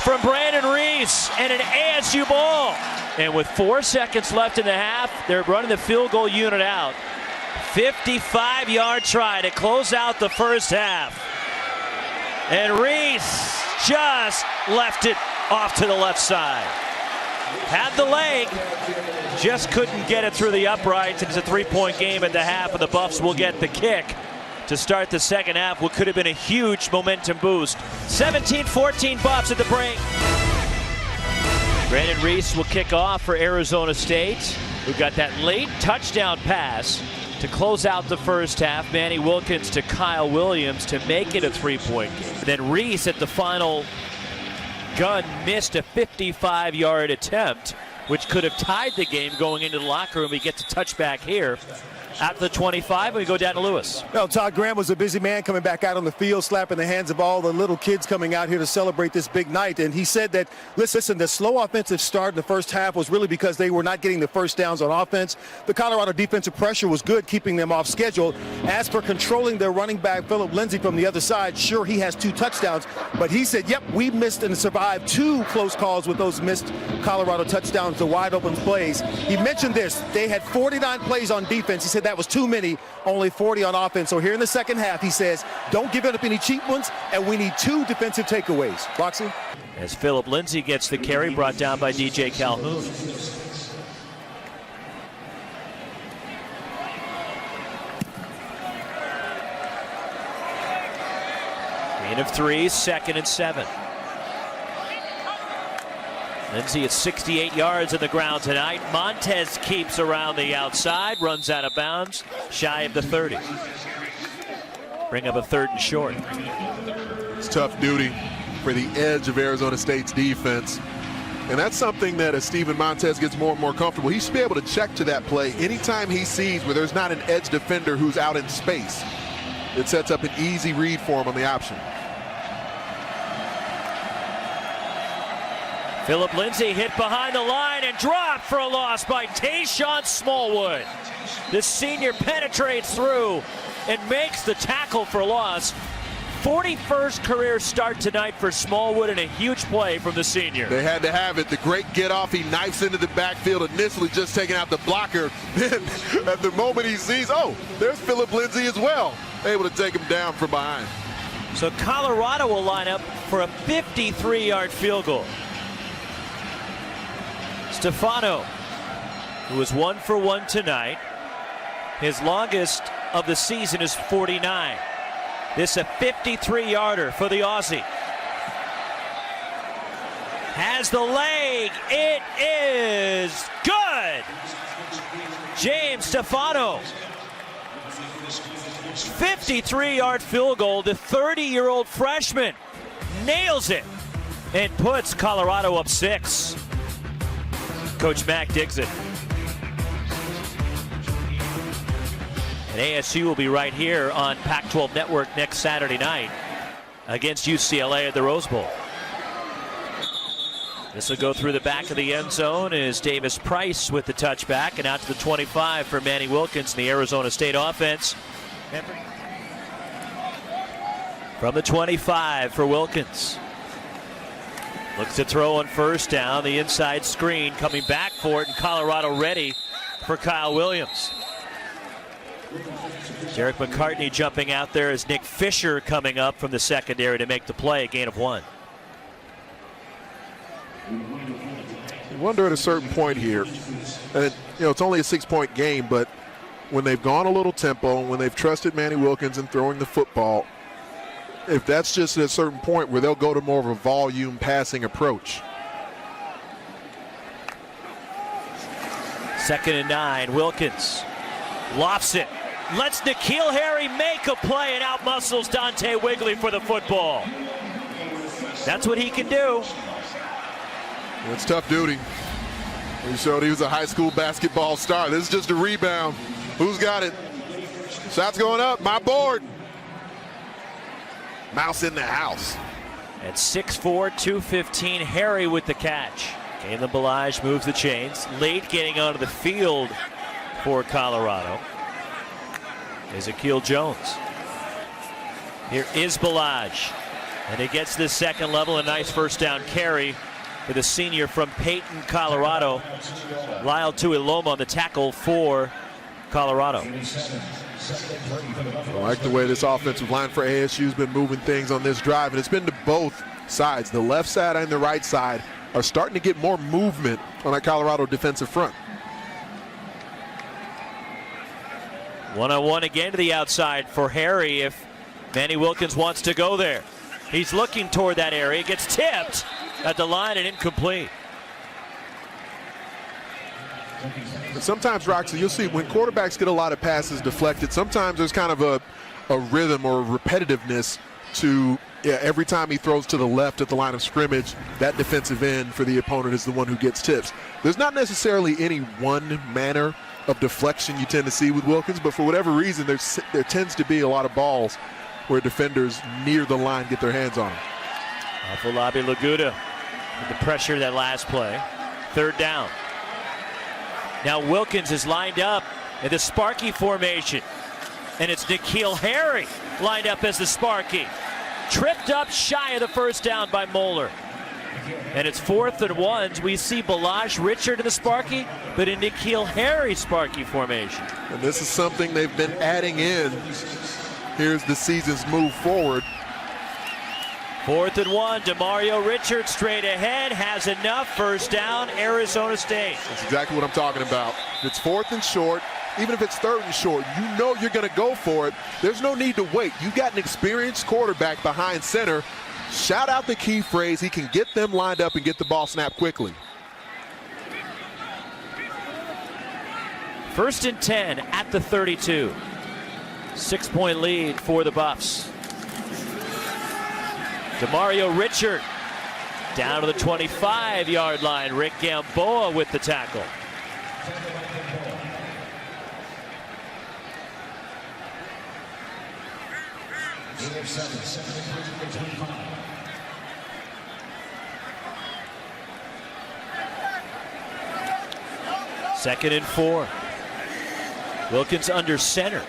from Brandon Reese, and an ASU ball. And with 4 seconds left in the half, they're running the field goal unit out. 55-yard try to close out the first half. And Reese just left it off to the left side. Had the leg, just couldn't get it through the uprights. It's a 3-point game at the half, and the Buffs will get the kick to start the second half. What could have been a huge momentum boost. 17-14 Buffs at the break. Brandon Reese will kick off for Arizona State, who got that late touchdown pass to close out the first half. Manny Wilkins to Kyle Williams to make it a 3-point game. Then Reese at the final gun missed a 55-yard attempt, which could have tied the game going into the locker room. He gets a touchback here at the 25, and we go down to Lewis. Well, Todd Graham was a busy man coming back out on the field, slapping the hands of all the little kids coming out here to celebrate this big night. And he said that, listen, the slow offensive start in the first half was really because they were not getting the first downs on offense. The Colorado defensive pressure was good, keeping them off schedule. As for controlling their running back, Phillip Lindsay, from the other side, sure, he has 2 touchdowns. But he said, yep, we missed and survived 2 close calls with those missed Colorado touchdowns, the wide open plays. He mentioned this. They had 49 plays on defense. He said that was too many, only 40 on offense. So here in the second half, he says, don't give up any cheap ones, and we need 2 defensive takeaways. Roxy? As Phillip Lindsay gets the carry, brought down by DJ Calhoun. Gain of 3, 2nd and 7. Lindsay at 68 yards on the ground tonight. Montez keeps around the outside, runs out of bounds, shy of the 30. Bring up a 3rd and short. It's tough duty for the edge of Arizona State's defense. And that's something that as Steven Montez gets more and more comfortable, he should be able to check to that play anytime he sees where there's not an edge defender who's out in space. It sets up an easy read for him on the option. Phillip Lindsay hit behind the line and dropped for a loss by Tayshawn Smallwood. The senior penetrates through and makes the tackle for loss. 41st career start tonight for Smallwood, and a huge play from the senior. They had to have it. The great get off. He knifes into the backfield, initially just taking out the blocker. Then at the moment he sees, oh, there's Phillip Lindsay as well, able to take him down from behind. So Colorado will line up for a 53-yard field goal. Stefano, who was 1 for 1 tonight. His longest of the season is 49. This a 53-yarder for the Aussie. Has the leg. It is good. James Stefano. 53-yard field goal. The 30-year-old freshman nails it and puts Colorado up 6. Coach Mack digs it. And ASU will be right here on Pac-12 Network next Saturday night against UCLA at the Rose Bowl. This will go through the back of the end zone as Davis Price with the touchback, and out to the 25 for Manny Wilkins in the Arizona State offense. From the 25 for Wilkins. Looks to throw on first down. The inside screen coming back for it, and Colorado ready for Kyle Williams. Derek McCartney jumping out there as Nick Fisher coming up from the secondary to make the play, a gain of 1. You wonder at a certain point here, and it's only a 6-point game, but when they've gone a little tempo, when they've trusted Manny Wilkins in throwing the football, if that's just at a certain point where they'll go to more of a volume passing approach. 2nd and 9, Wilkins lofts it. Lets N'Keal Harry make a play and outmuscles Dante Wigley for the football. That's what he can do. It's tough duty. He showed he was a high school basketball star. This is just a rebound. Who's got it? Shots going up. My board. Mouse in the house. At 6'4", 215, Harry with the catch. Kalen Ballage moves the chains. Late getting onto the field for Colorado is Akil Jones. Here is Ballage. And he gets this second level, a nice first down carry for the senior from Peyton, Colorado. Lyle Tuiloma on the tackle for Colorado. I like the way this offensive line for ASU has been moving things on this drive, and it's been to both sides. The left side and the right side are starting to get more movement on that Colorado defensive front. 1-on-1 again to the outside for Harry if Manny Wilkins wants to go there. He's looking toward that area, gets tipped at the line and incomplete. Sometimes, Roxy, you'll see when quarterbacks get a lot of passes deflected, sometimes there's kind of a rhythm or repetitiveness to every time he throws to the left at the line of scrimmage, that defensive end for the opponent is the one who gets tips. There's not necessarily any one manner of deflection you tend to see with Wilkins, but for whatever reason, there tends to be a lot of balls where defenders near the line get their hands on him. Afolabi Laguda with the pressure of that last play. 3rd down. Now Wilkins is lined up in the Sparky formation. And it's N'Keal Harry lined up as the Sparky. Tripped up shy of the first down by Moeller. And it's 4th and 1. We see Ballage Richard in the Sparky, but in N'Keal Harry Sparky formation. And this is something they've been adding in. Here's the season's move forward. 4th and 1, DeMario Richard straight ahead, has enough, first down, Arizona State. That's exactly what I'm talking about. If it's 4th and short, even if it's 3rd and short, you know you're going to go for it. There's no need to wait. You've got an experienced quarterback behind center. Shout out the key phrase. He can get them lined up and get the ball snapped quickly. 1st and 10 at the 32. 6-point lead for the Buffs. DeMario Richard down to the 25-yard line. Rick Gamboa with the tackle. 2nd and 4. Wilkins under center.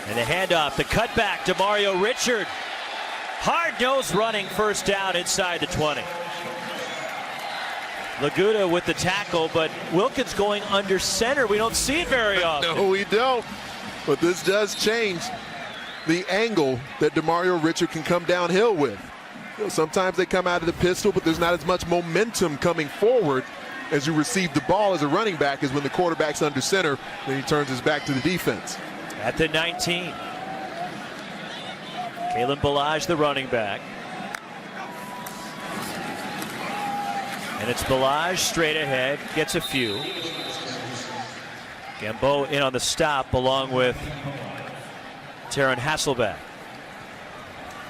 And the handoff, the cutback to Mario Richard. Hard-nosed running, first down inside the 20. Laguda with the tackle, but Wilkins going under center. We don't see it very often. No, we don't. But this does change the angle that DeMario Richard can come downhill with. You know, sometimes they come out of the pistol, but there's not as much momentum coming forward as you receive the ball as a running back as when the quarterback's under center, then he turns his back to the defense. At the 19. Kalen Ballage, the running back. And it's Ballage straight ahead, gets a few. Gambeau in on the stop along with Taron Hasselbeck.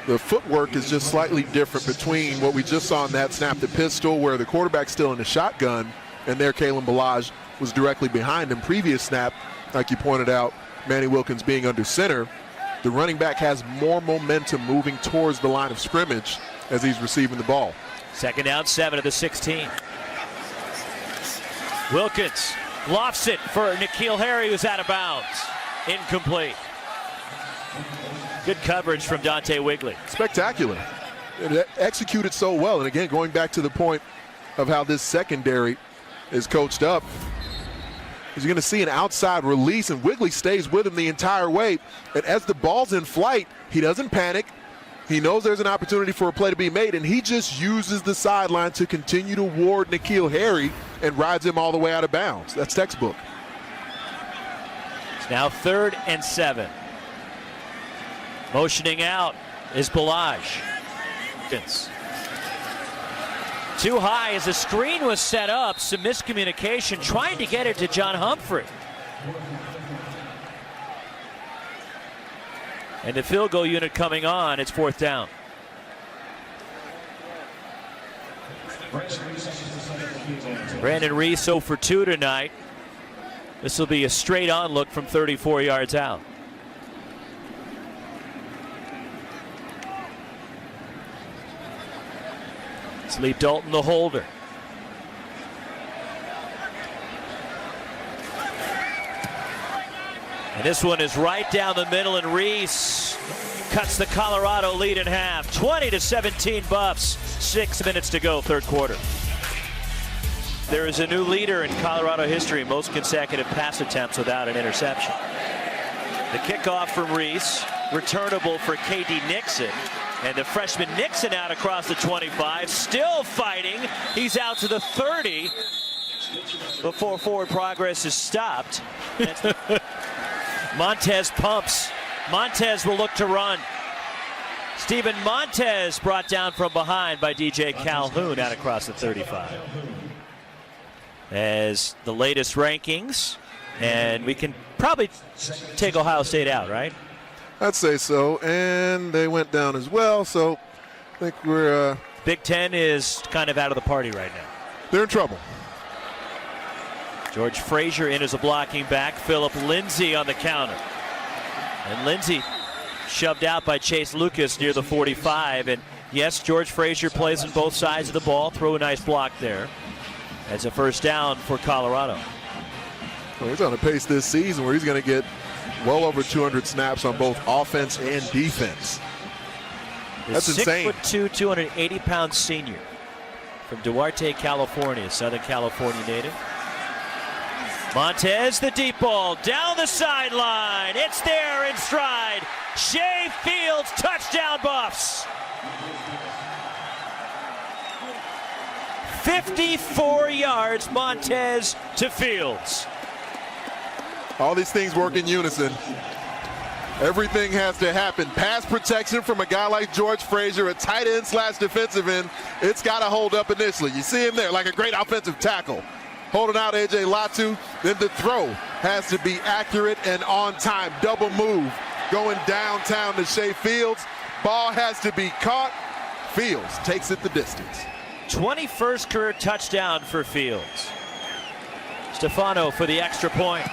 The footwork is just slightly different between what we just saw in that snap to pistol where the quarterback's still in the shotgun, and there Kalen Ballage was directly behind him. Previous snap, like you pointed out, Manny Wilkins being under center. The running back has more momentum moving towards the line of scrimmage as he's receiving the ball. 2nd down, 7 of the 16. Wilkins lofts it for N'Keal Harry, who's out of bounds. Incomplete. Good coverage from Dante Wigley. Spectacular. It executed so well. And again, going back to the point of how this secondary is coached up, is you're going to see an outside release, and Wigley stays with him the entire way. And as the ball's in flight, he doesn't panic. He knows there's an opportunity for a play to be made, and he just uses the sideline to continue to ward N'Keal Harry and rides him all the way out of bounds. That's textbook. It's now 3rd and 7. Motioning out is Ballage. Too high as the screen was set up. Some miscommunication trying to get it to John Humphrey. And the field goal unit coming on. It's 4th down. Brandon Reese 0 for 2 tonight. This will be a straight on look from 34 yards out. It's Lee Dalton, the holder. And this one is right down the middle, and Reese cuts the Colorado lead in half. 20-17 Buffs. 6 minutes to go, 3rd quarter. There is a new leader in Colorado history, most consecutive pass attempts without an interception. The kickoff from Reese, returnable for K.D. Nixon. And the freshman Nixon out across the 25, still fighting. He's out to the 30 before forward progress is stopped. Montez pumps. Montez will look to run. Steven Montez brought down from behind by DJ Calhoun out across the 35. As the latest rankings, and we can probably take Ohio State out, right? I'd say so, and they went down as well, so I think we're... Big Ten is kind of out of the party right now. They're in trouble. George Frazier in as a blocking back. Phillip Lindsay on the counter. And Lindsay shoved out by Chase Lucas near the 45. And yes, George Frazier plays on both sides of the ball. Throw a nice block there. That's a 1st down for Colorado. Well, he's on a pace this season where he's going to get well over 200 snaps on both offense and defense. That's insane. 6'2", 280-pound senior from Duarte, California, Southern California native. Montez, the deep ball, down the sideline. It's there in stride. Shea Fields, touchdown Buffs. 54 yards, Montez to Fields. All these things work in unison. Everything has to happen. Pass protection from a guy like George Frazier, a tight end / defensive end. It's got to hold up initially. You see him there like a great offensive tackle. Holding out A.J. Latu. Then the throw has to be accurate and on time. Double move going downtown to Shea Fields. Ball has to be caught. Fields takes it the distance. 21st career touchdown for Fields. Stefano for the extra point.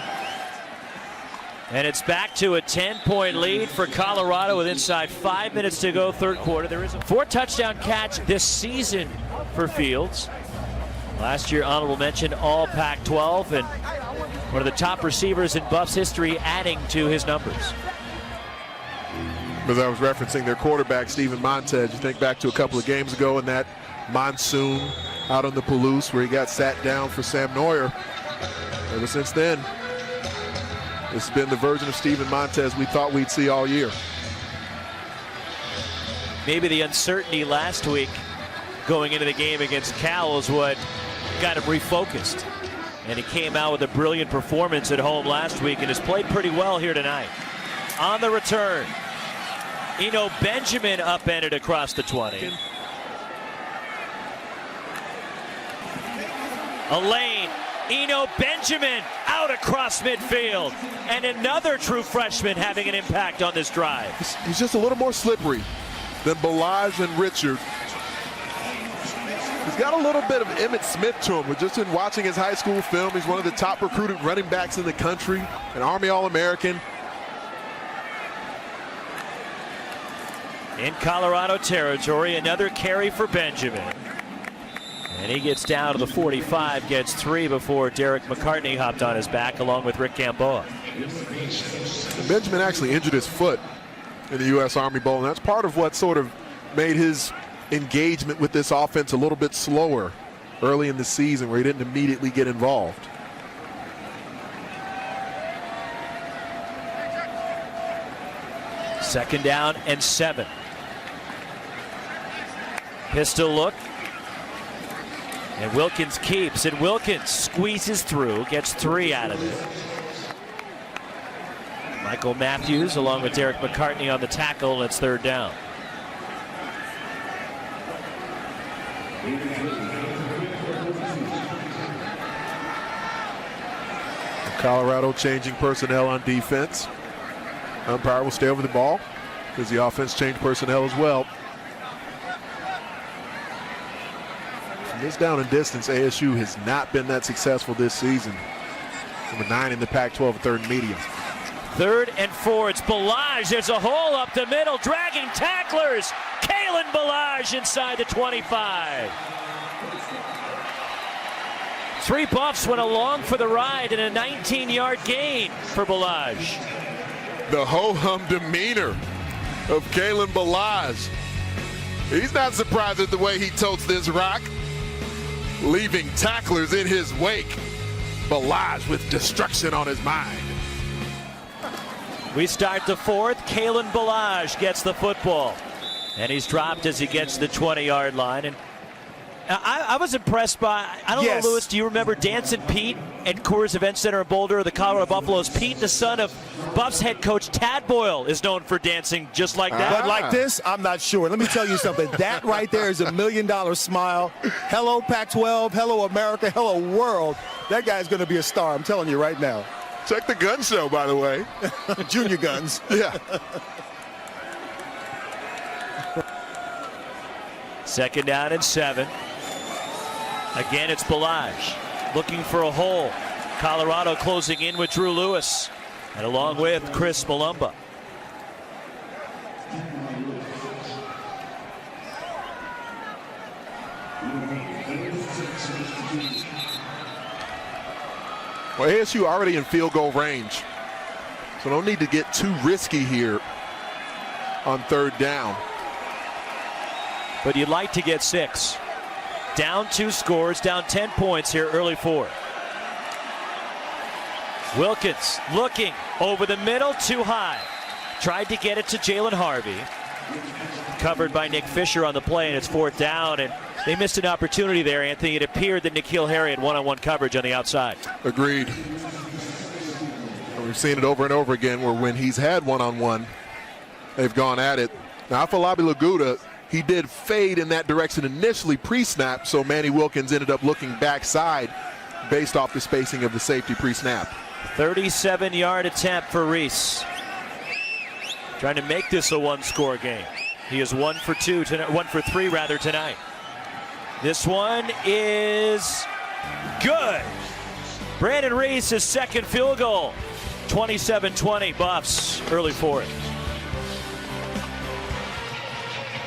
And it's back to a 10-point lead for Colorado with inside 5 minutes to go, 3rd quarter. There is a 4 touchdown catch this season for Fields. Last year, honorable mention, all Pac-12, and one of the top receivers in Buffs history, adding to his numbers. As I was referencing their quarterback, Steven Montez, you think back to a couple of games ago in that monsoon out on the Palouse where he got sat down for Sam Neuer. Ever since then, this has been the version of Steven Montez we thought we'd see all year. Maybe the uncertainty last week going into the game against Cal is what got him refocused. And he came out with a brilliant performance at home last week and has played pretty well here tonight. On the return, Eno Benjamin upended across the 20. A lane, Eno Benjamin out across midfield. And another true freshman having an impact on this drive. He's just a little more slippery than Balaj and Richard. He's got a little bit of Emmitt Smith to him. We're just in watching his high school film. He's one of the top recruited running backs in the country, an Army All-American. In Colorado territory, another carry for Benjamin. And he gets down to the 45, gets 3 before Derek McCartney hopped on his back along with Rick Gamboa. Benjamin actually injured his foot in the U.S. Army Bowl, and that's part of what sort of made his engagement with this offense a little bit slower early in the season, where he didn't immediately get involved. Second down and 7. Pistol look. And Wilkins keeps, and Wilkins squeezes through, gets 3 out of it. Michael Matthews along with Derek McCartney on the tackle, and it's 3rd down. Colorado changing personnel on defense. Umpire will stay over the ball because the offense changed personnel as well. From this down and distance, ASU has not been that successful this season. Number 9 in the Pac-12, 3rd and medium. 3rd and 4. It's Balaj. There's a hole up the middle, dragging tacklers. Kalen Balaj inside the 25. 3 Buffs went along for the ride and a 19-yard gain for Balaj. The ho-hum demeanor of Kalen Balaj. He's not surprised at the way he totes this rock, leaving tacklers in his wake. Balaj with destruction on his mind. We start the 4th. Kalen Balaj gets the football. And he's dropped as he gets to the 20-yard line. And I was impressed by, I don't know, Lewis, do you remember Dancing Pete at Coors Event Center in Boulder, the Colorado Buffaloes? Pete, the son of Buffs head coach Tad Boyle, is known for dancing just like that. But like this, I'm not sure. Let me tell you something. That right there is $1 million smile. Hello, Pac-12. Hello, America. Hello, world. That guy's going to be a star. I'm telling you right now. Check the gun show, by the way. Junior guns. Yeah. 2nd down and 7. Again, it's Balaj looking for a hole. Colorado closing in with Drew Lewis, and along with Chris Malumba. Well, ASU already in field goal range, so don't need to get too risky here on 3rd down. But you'd like to get 6. Down 2 scores, down 10 points here, early 4th. Wilkins looking over the middle, too high. Tried to get it to Jalen Harvey. Covered by Nick Fisher on the play, and it's 4th down. And they missed an opportunity there, Anthony. It appeared that N'Keal Harry had one-on-one coverage on the outside. Agreed. And we've seen it over and over again where when he's had one-on-one, they've gone at it. Now, Afolabi Laguda, he did fade in that direction initially pre-snap, so Manny Wilkins ended up looking backside based off the spacing of the safety pre-snap. 37-yard attempt for Reese. Trying to make this a 1-score game. He is 1 for 3 tonight. This one is good. Brandon Reese, his 2nd field goal. 27-20 Buffs, early 4th.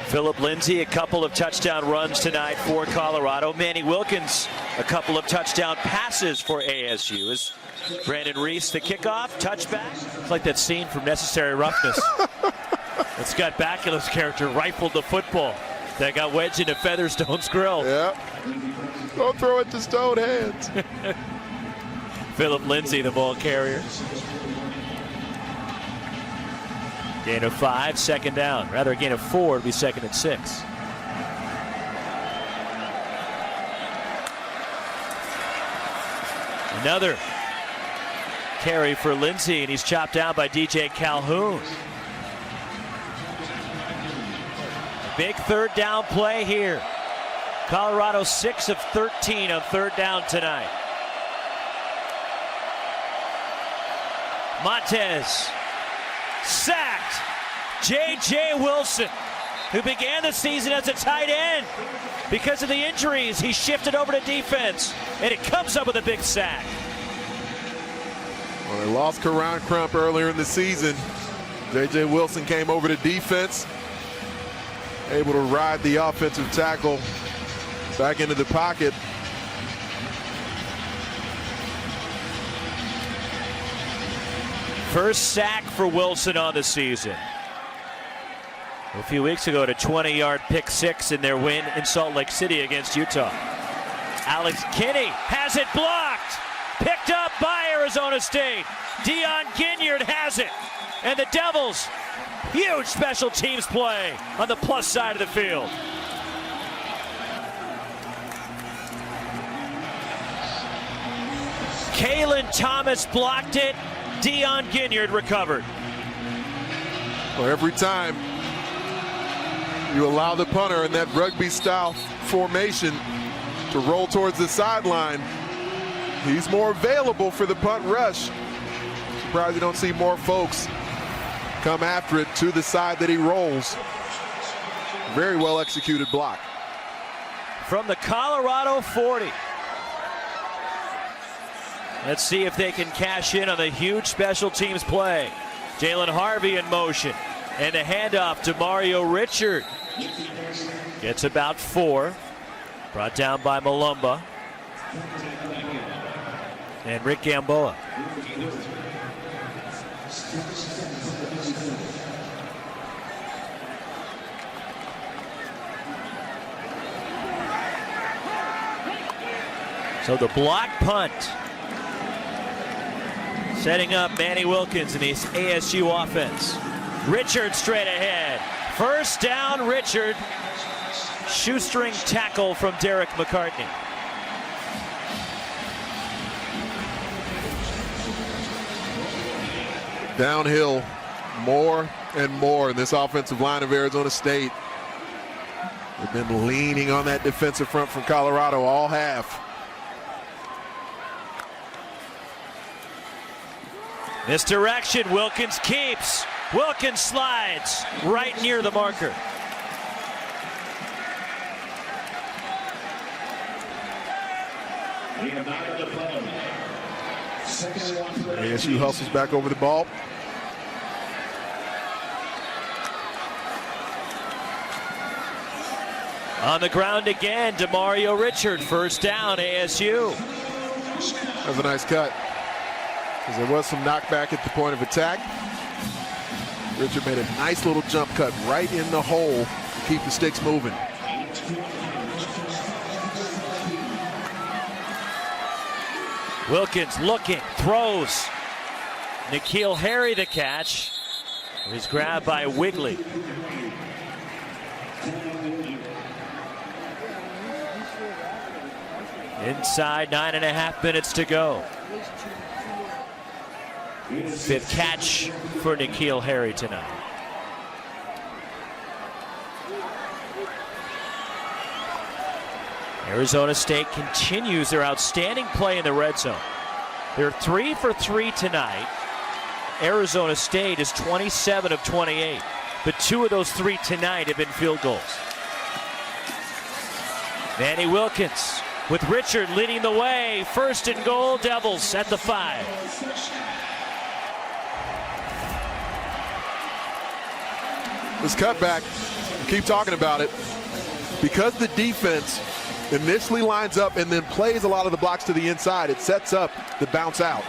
Phillip Lindsay, a couple of touchdown runs tonight for Colorado. Manny Wilkins a couple of touchdown passes for ASU. As Brandon Reese, the kickoff, touchback. It's like that scene from Necessary Roughness. Scott Bakula's character rifled the football that got wedged into Featherstone's grill. Yeah. Don't throw it to Stone hands. Phillip Lindsay, the ball carrier. Gain of 5, second down. Rather, a gain of 4 would be second and 6. Another carry for Lindsay, and he's chopped down by DJ Calhoun. Big third down play here. Colorado 6 of 13 on third down tonight. Montez sacked. J.J. Wilson, who began the season as a tight end. Because of the injuries, he shifted over to defense, and it comes up with a big sack. Well, they lost Karan Crump earlier in the season. J.J. Wilson came over to defense, able to ride the offensive tackle back into the pocket. First sack for Wilson on the season. A few weeks ago, a 20-yard pick six in their win in Salt Lake City against Utah. Alex Kinney has it blocked. Picked up by Arizona State. Dion Ginyard has it. And the Devils, huge special teams play on the plus side of the field. Kalen Thomas blocked it. Dion Ginyard recovered. Well, every time you allow the punter in that rugby-style formation to roll towards the sideline, he's more available for the punt rush. Surprised you don't see more folks come after it to the side that he rolls. Very well executed block. From the Colorado 40. Let's see if they can cash in on the huge special teams play. Jalen Harvey in motion. And the handoff to Mario Richard. Gets about 4. Brought down by Malumba. And Rick Gamboa. So the block punt. Setting up Manny Wilkins in this ASU offense. Richard straight ahead. First down, Richard. Shoestring tackle from Derek McCartney. Downhill more and more in this offensive line of Arizona State. They've been leaning on that defensive front from Colorado all half. Misdirection, Wilkins keeps. Wilkins slides right near the marker. ASU hustles back over the ball. On the ground again, DeMario Richard. First down, ASU. That was a nice cut, because there was some knockback at the point of attack. Richard made a nice little jump cut right in the hole to keep the sticks moving. Wilkins looking, throws. N'Keal Harry the catch. He's grabbed by Wigley. Inside 9.5 minutes to go. 5th catch for N'Keal Harry tonight. Arizona State continues their outstanding play in the red zone. They're 3 for 3 tonight. Arizona State is 27 of 28, but 2 of those 3 tonight have been field goals. Manny Wilkins with Richard leading the way. First and goal, Devils at the 5. This cutback, keep talking about it, because the defense initially lines up and then plays a lot of the blocks to the inside. It sets up the bounce out.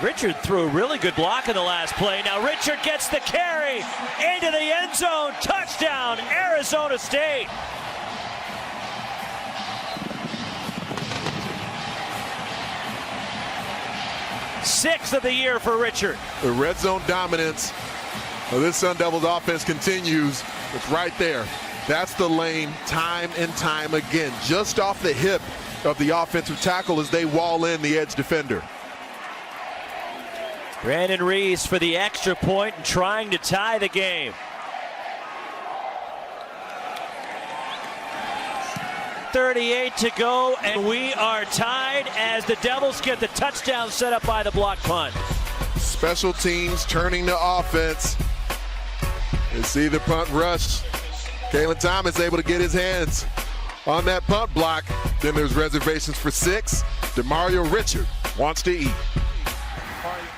Richard threw a really good block in the last play. Now Richard gets the carry into the end zone. Touchdown, Arizona State. Sixth of the year for Richard. The red zone dominance of this Sun Devils offense continues. It's right there. That's the lane time and time again. Just off the hip of the offensive tackle as they wall in the edge defender. Brandon Reese for the extra point and trying to tie the game. 38 to go, and we are tied as the Devils get the touchdown set up by the block punt. Special teams turning to offense. You see the punt rush. Kalen Thomas able to get his hands on that punt block. Then there's reservations for 6. DeMario Richard wants to eat.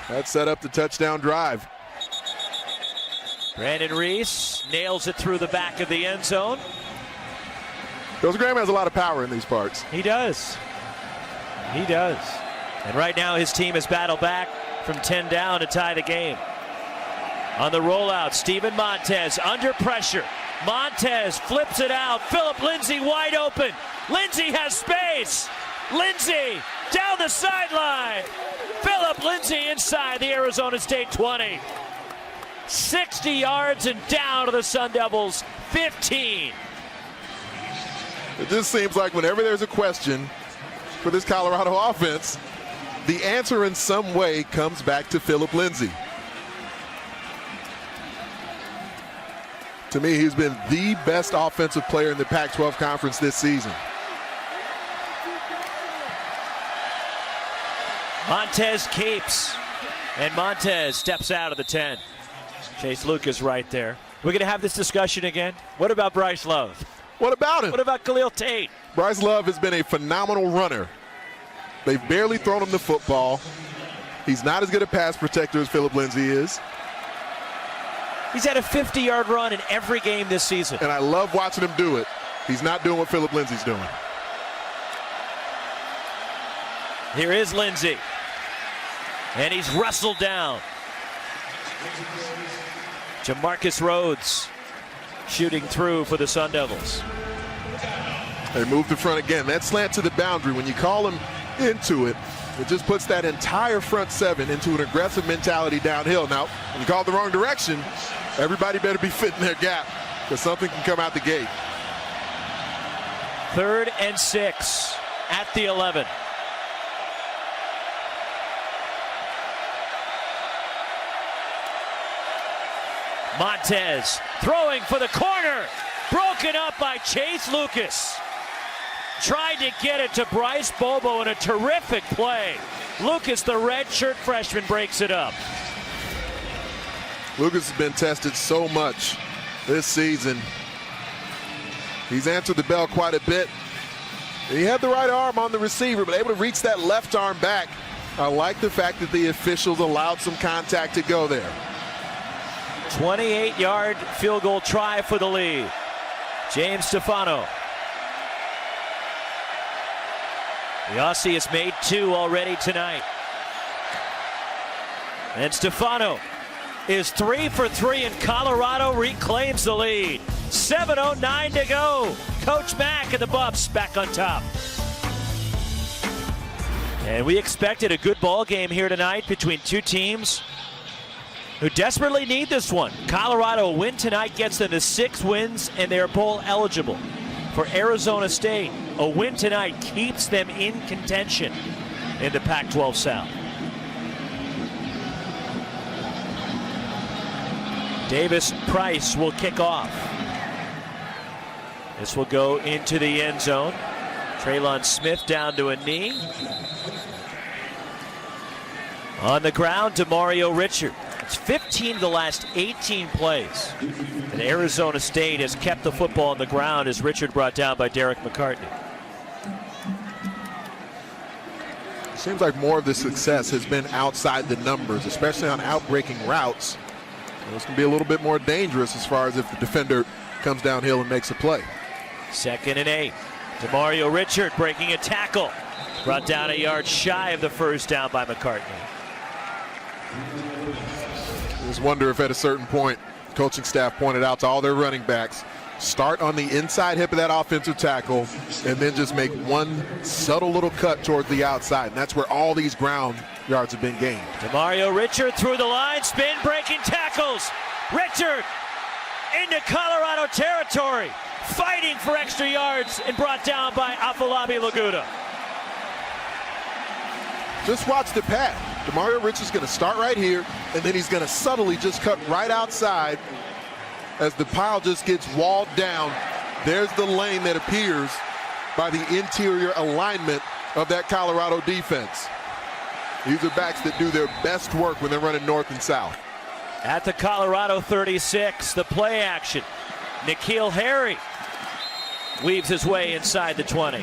That set up the touchdown drive. Brandon Reese nails it through the back of the end zone. Coach Graham has a lot of power in these parts. He does. He does. And right now his team has battled back from 10 down to tie the game. On the rollout, Steven Montez under pressure. Montez flips it out. Phillip Lindsay wide open. Lindsay has space. Lindsay down the sideline. Phillip Lindsay inside the Arizona State 20. 60 yards and down to the Sun Devils 15. It just seems like whenever there's a question for this Colorado offense, the answer in some way comes back to Phillip Lindsay. To me, he's been the best offensive player in the Pac-12 conference this season. Montez keeps, and Montez steps out of the 10. Chase Lucas right there. We're going to have this discussion again. What about Bryce Love? What about him? What about Khalil Tate? Bryce Love has been a phenomenal runner. They've barely thrown him the football. He's not as good a pass protector as Phillip Lindsay is. He's had a 50-yard run in every game this season. And I love watching him do it. He's not doing what Phillip Lindsay's doing. Here is Lindsay. And he's wrestled down. Jamarcus Rhodes shooting through for the Sun Devils. They move the front again. That slant to the boundary, when you call him into it, it just puts that entire front 7 into an aggressive mentality downhill. Now, when you call it the wrong direction, everybody better be fitting their gap because something can come out the gate. 3rd and 6 at the 11. Montez throwing for the corner. Broken up by Chase Lucas. Tried to get it to Bryce Bobo in a terrific play. Lucas, the redshirt freshman, breaks it up. Lucas has been tested so much this season. He's answered the bell quite a bit. He had the right arm on the receiver, but able to reach that left arm back. I like the fact that the officials allowed some contact to go there. 28-yard field goal try for the lead. James Stefano. The Aussie has made 2 already tonight. And Stefano is 3 for 3, and Colorado reclaims the lead. 7:09 to go. Coach Mack and the Buffs back on top. And we expected a good ball game here tonight between two teams who desperately need this one. Colorado win tonight gets them to 6 wins, and they're bowl eligible. For Arizona State, a win tonight keeps them in contention in the Pac-12 South. Davis Price will kick off. This will go into the end zone. Traylon Smith down to a knee. On the ground, DeMario Richard. It's 15 of the last 18 plays. And Arizona State has kept the football on the ground as Richard brought down by Derek McCartney. Seems like more of the success has been outside the numbers, especially on outbreaking routes. This can be a little bit more dangerous as far as if the defender comes downhill and makes a play. 2nd and 8. DeMario Richard breaking a tackle. Brought down a yard shy of the first down by McCartney. I just wonder if at a certain point, coaching staff pointed out to all their running backs, start on the inside hip of that offensive tackle and then just make one subtle little cut towards the outside. And that's where all these ground yards have been gained. DeMario Richard through the line, spin, breaking tackles. Richard into Colorado territory, fighting for extra yards and brought down by Afolabi Laguda. Just watch the path. DeMario Richard's going to start right here, and then he's going to subtly just cut right outside as the pile just gets walled down. There's the lane that appears by the interior alignment of that Colorado defense. These are backs that do their best work when they're running north and south. At the Colorado 36, the play action. N'Keal Harry weaves his way inside the 20.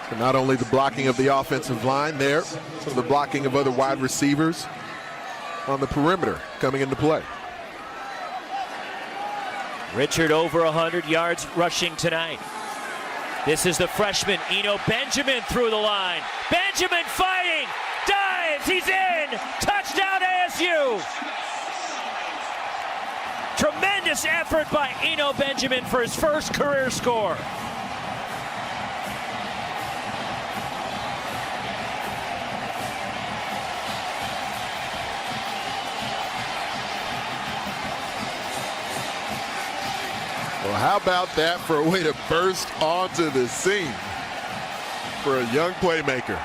So not only the blocking of the offensive line there, but the blocking of other wide receivers on the perimeter coming into play. Richard over 100 yards rushing tonight. This is the freshman, Eno Benjamin, through the line. Benjamin fighting, dives, he's in, touchdown ASU. Tremendous effort by Eno Benjamin for his first career score. Well, how about that for a way to burst onto the scene for a young playmaker?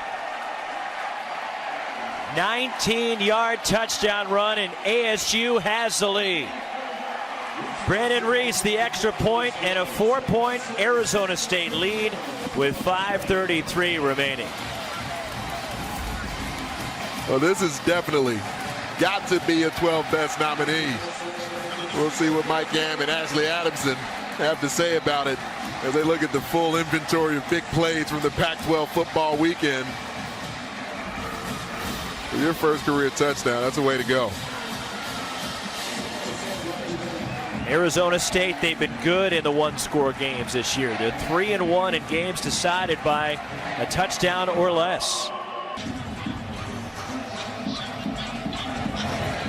19-yard touchdown run, and ASU has the lead. Brandon Reese, the extra point, and a 4-point Arizona State lead with 5:33 remaining. Well, this is definitely got to be a 12 best nominee. We'll see what Mike Gamm and Ashley Adamson have to say about it as they look at the full inventory of big plays from the Pac-12 football weekend. For your first career touchdown, that's a way to go. Arizona State, they've been good in the one-score games this year. They're 3-1 in games decided by a touchdown or less.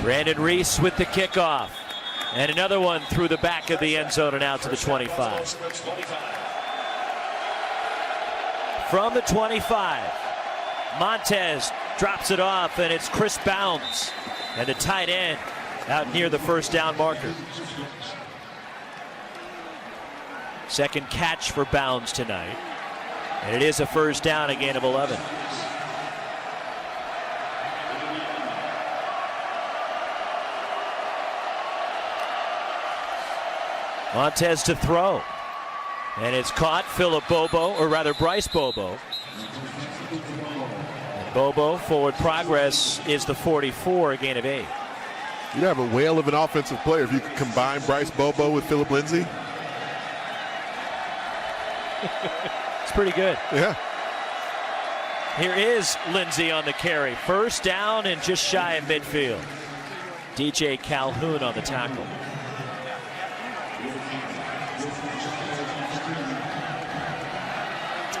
Brandon Reese with the kickoff. And another one through the back of the end zone and out to the 25. From the 25, Montez drops it off, and it's Chris Bounds and the tight end out near the first down marker. Second catch for Bounds tonight. And it is a first down, a gain of 11. Montez to throw. And it's caught. Phillip Bobo, or rather Bryce Bobo. And Bobo, forward progress is the 44, a gain of 8. You'd have a whale of an offensive player if you could combine Bryce Bobo with Phillip Lindsay. It's pretty good. Yeah. Here is Lindsay on the carry. First down and just shy of midfield. DJ Calhoun on the tackle.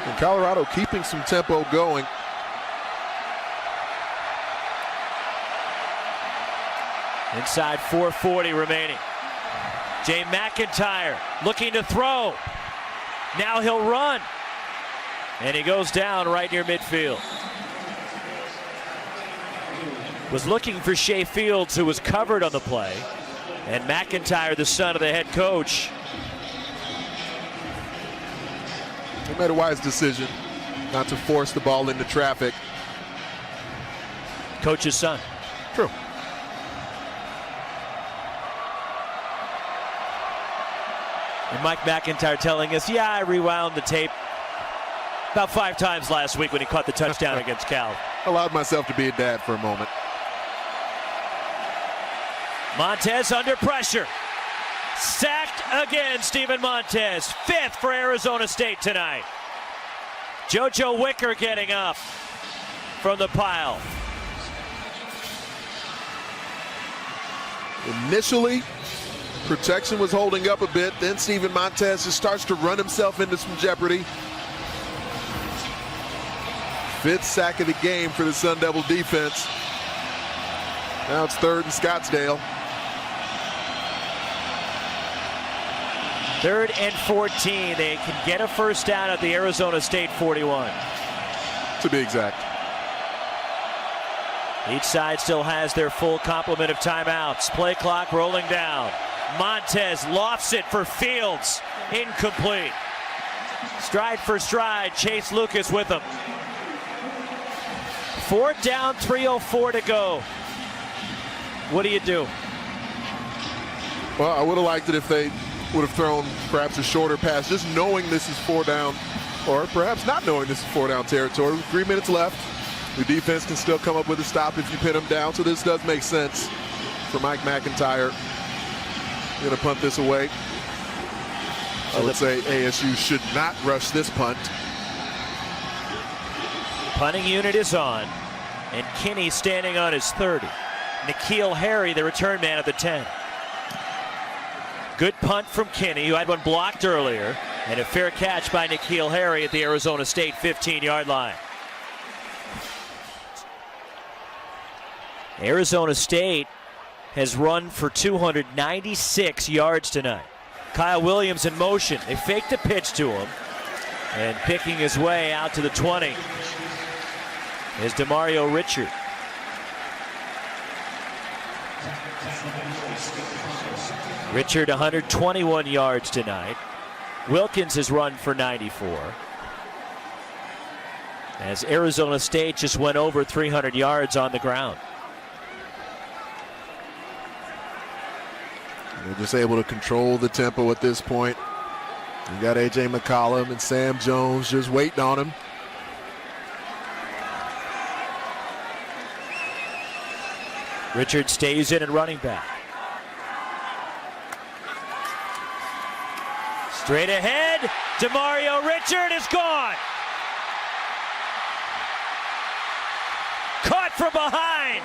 And Colorado keeping some tempo going. Inside 4:40 remaining. Jay McIntyre looking to throw. Now he'll run. And he goes down right near midfield. Was looking for Shea Fields, who was covered on the play. And McIntyre, the son of the head coach. He made a wise decision not to force the ball into traffic. Coach's son. True. And Mike McIntyre telling us, yeah, I rewound the tape about 5 times last week when he caught the touchdown against Cal. Allowed myself to be a dad for a moment. Montez under pressure. Sacked again, Steven Montez. 5th for Arizona State tonight. JoJo Wicker getting up from the pile. Initially, protection was holding up a bit. Then Steven Montez just starts to run himself into some jeopardy. 5th sack of the game for the Sun Devil defense. Now it's 3rd and Scottsdale. 3rd and 14. They can get a first down at the Arizona State 41. To be exact. Each side still has their full complement of timeouts. Play clock rolling down. Montez lofts it for Fields. Incomplete. Stride for stride. Chase Lucas with him. 4th down, 3:04 to go. What do you do? Well, I would have liked it if they would have thrown perhaps a shorter pass, just knowing this is 4 down, or perhaps not knowing this is 4 down territory. With 3 minutes left, the defense can still come up with a stop if you pin them down, so this does make sense for Mike McIntyre. Going to punt this away. I would say ASU should not rush this punt. Punting unit is on, and Kinney standing on his 30. N'Keal Harry, the return man at the 10. Good punt from Kinney, who had one blocked earlier, and a fair catch by N'Keal Harry at the Arizona State 15-yard line. Arizona State has run for 296 yards tonight. Kyle Williams in motion. They faked the pitch to him, and picking his way out to the 20 is Demario Richard. Richard 121 yards tonight. Wilkins has run for 94. As Arizona State just went over 300 yards on the ground. They're just able to control the tempo at this point. You got A.J. McCollum and Sam Jones just waiting on him. Richard stays in at running back. Straight ahead, Demario Richard is gone. Caught from behind.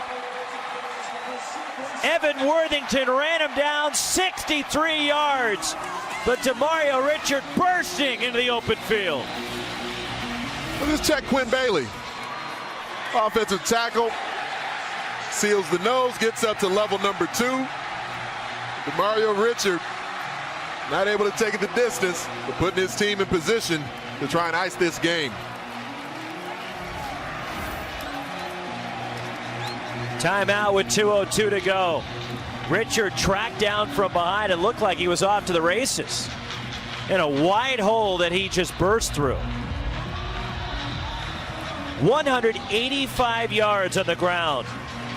Evan Worthington ran him down 63 yards. But Demario Richard bursting into the open field. Let's check Quinn Bailey. Offensive tackle. Seals the nose, gets up to level number 2. Demario Richard not able to take it the distance, but putting his team in position to try and ice this game. Timeout with 2:02 to go. Richard tracked down from behind. It looked like he was off to the races. In a wide hole that he just burst through. 185 yards on the ground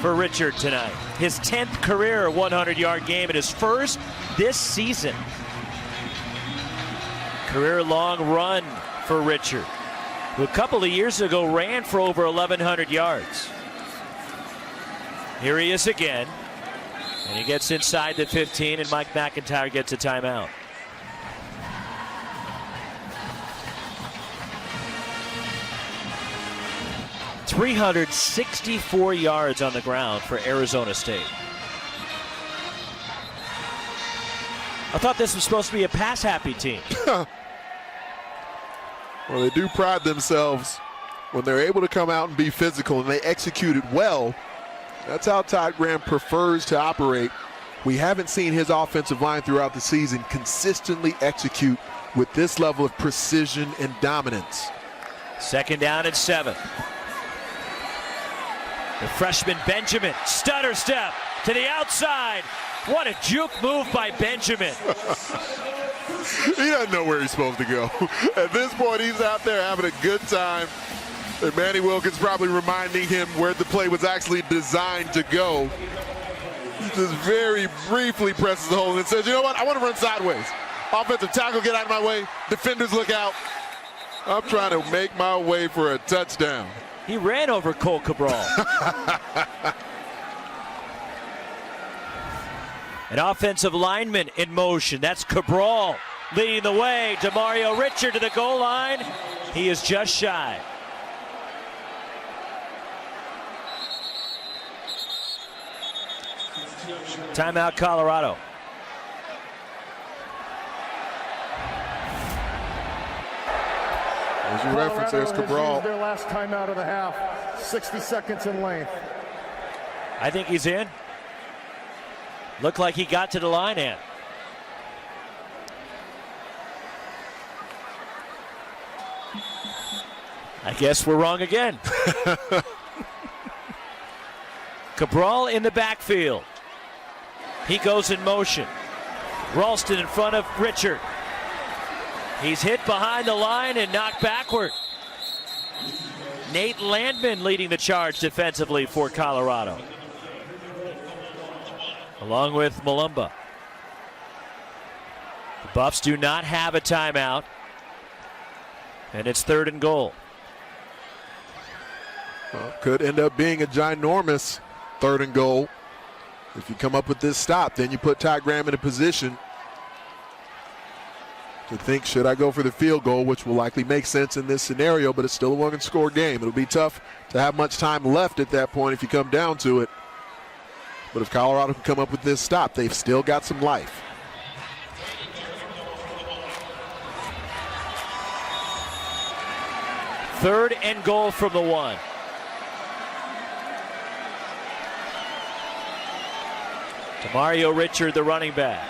for Richard tonight. His 10th career 100-yard game and his first this season. Career-long run for Richard, who a couple of years ago ran for over 1,100 yards. Here he is again, and he gets inside the 15, and Mike McIntyre gets a timeout. .364 yards on the ground for Arizona State. I thought this was supposed to be a pass-happy team. Well, they do pride themselves when they're able to come out and be physical, and they execute it well. That's how Todd Graham prefers to operate. We haven't seen his offensive line throughout the season consistently execute with this level of precision and dominance. 2nd down and 7. The freshman Benjamin, stutter step to the outside. What a juke move by Benjamin. He doesn't know where he's supposed to go. At this point, he's out there having a good time. And Manny Wilkins probably reminding him where the play was actually designed to go. He just very briefly presses the hole and says, you know what, I want to run sideways. Offensive tackle, get out of my way. Defenders, look out. I'm trying to make my way for a touchdown. He ran over Cole Cabral. An offensive lineman in motion. That's Cabral leading the way. Demario Richard to the goal line. He is just shy. Timeout, Colorado. As you reference, there's Cabral. Their last timeout of the half, 60 seconds in length. I think he's in. Looked like he got to the line, and I guess we're wrong again. Cabral in the backfield. He goes in motion. Ralston in front of Richard. He's hit behind the line and knocked backward. Nate Landman leading the charge defensively for Colorado, along with Malumba. The Buffs do not have a timeout, and it's 3rd and goal. Well, could end up being a ginormous 3rd and goal. If you come up with this stop, then you put Ty Graham in a position to think, should I go for the field goal, which will likely make sense in this scenario, but it's still a one-score game. It'll be tough to have much time left at that point if you come down to it. But if Colorado can come up with this stop, they've still got some life. Third and goal from the 1. Demario Richard, the running back.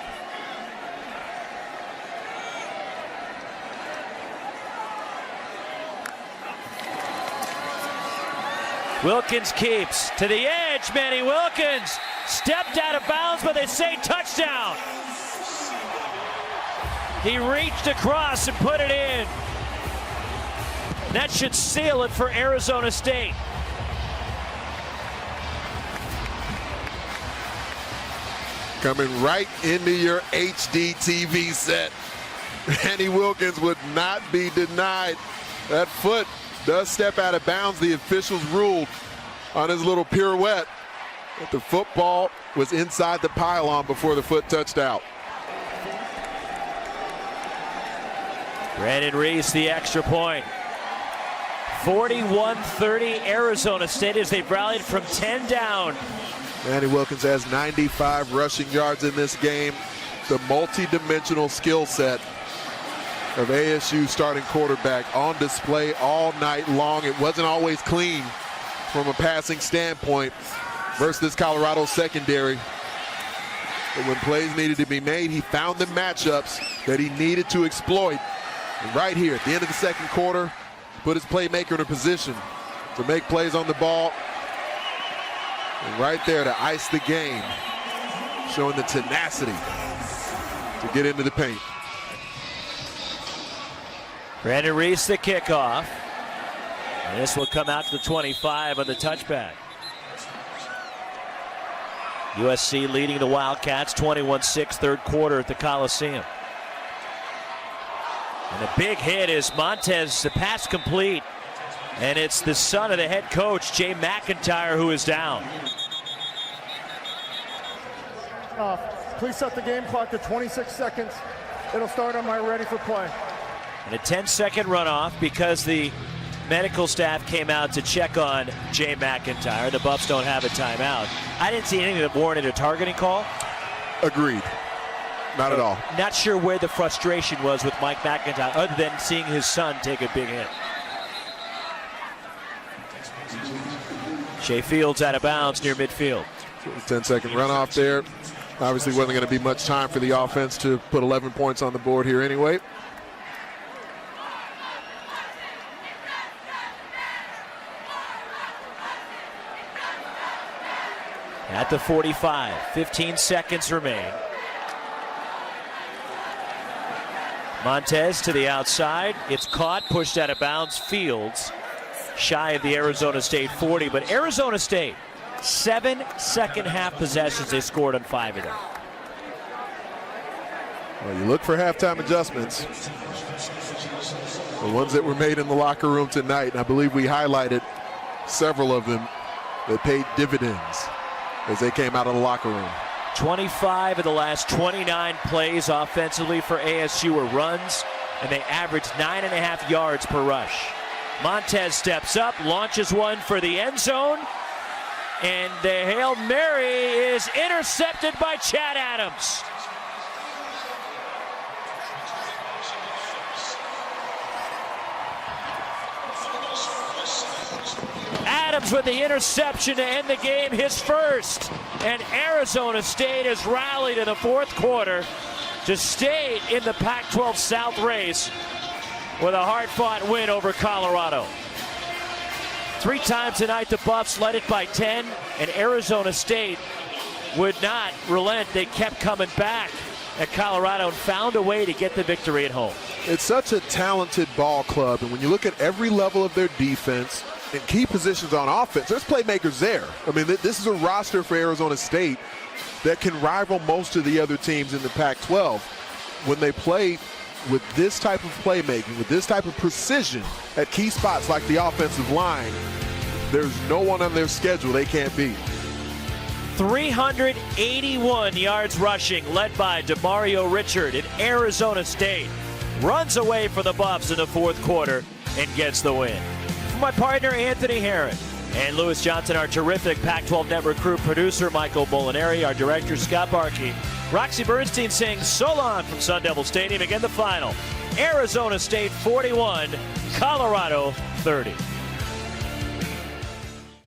Wilkins keeps to the edge. Manny Wilkins stepped out of bounds, but they say touchdown. He reached across and put it in. That should seal it for Arizona State. Coming right into your HD TV set. Manny Wilkins would not be denied. That foot does step out of bounds. The officials ruled on his little pirouette that the football was inside the pylon before the foot touched out. Brandon Reese, the extra point. 41-30 Arizona State as they've rallied from 10 down. Manny Wilkins has 95 rushing yards in this game. The multi-dimensional skill set of ASU starting quarterback on display all night long. It wasn't always clean from a passing standpoint versus Colorado secondary. But when plays needed to be made, he found the matchups that he needed to exploit. And right here at the end of the second quarter, put his playmaker in a position to make plays on the ball. And right there to ice the game, showing the tenacity to get into the paint. Brandon Reese, the kickoff. And this will come out to the 25 on the touchback. USC leading the Wildcats 21-6 third quarter at the Coliseum. And a big hit is Montez, the pass complete. And it's the son of the head coach, Jay McIntyre, who is down. Please set the game clock to 26 seconds. It'll start on my ready for play. And a 10-second runoff because the medical staff came out to check on Jay McIntyre. The Buffs don't have a timeout. I didn't see anything that warranted a targeting call. Agreed. Not at all. Not sure where the frustration was with Mike McIntyre other than seeing his son take a big hit. Shea Fields out of bounds near midfield. 10-second runoff there. Obviously wasn't going to be much time for the offense to put 11 points on the board here anyway. At the 45, 15 seconds remain. Montez to the outside. It's caught, pushed out of bounds. Fields shy of the Arizona State 40, but Arizona State, 7 second half possessions. They scored on 5 of them. Well, you look for halftime adjustments. The ones that were made in the locker room tonight, and I believe we highlighted several of them that paid dividends as they came out of the locker room. 25 of the last 29 plays offensively for ASU were runs, and they averaged 9.5 yards per rush. Montez steps up, launches one for the end zone, And the Hail Mary is intercepted by Chad Adams. Adams with the interception to end the game, his first. And Arizona State has rallied in the fourth quarter to stay in the Pac-12 South race with a hard-fought win over Colorado. 3 times tonight the Buffs led it by 10, and Arizona State would not relent. They kept coming back at Colorado and found a way to get the victory at home. It's such a talented ball club, and when you look at every level of their defense and key positions on offense, there's playmakers there. I mean, this is a roster for Arizona State that can rival most of the other teams in the Pac-12. When they play with this type of playmaking, with this type of precision at key spots like the offensive line, there's no one on their schedule they can't beat. 381 yards rushing, led by DeMario Richard at Arizona State. Runs away for the Buffs in the fourth quarter and gets the win. For my partner, Anthony Herron, and Lewis Johnson, our terrific Pac-12 Network crew producer, Michael Molinari, our director, Scott Barkey, Roxy Bernstein saying so long from Sun Devil Stadium. Again, the final, Arizona State 41, Colorado 30.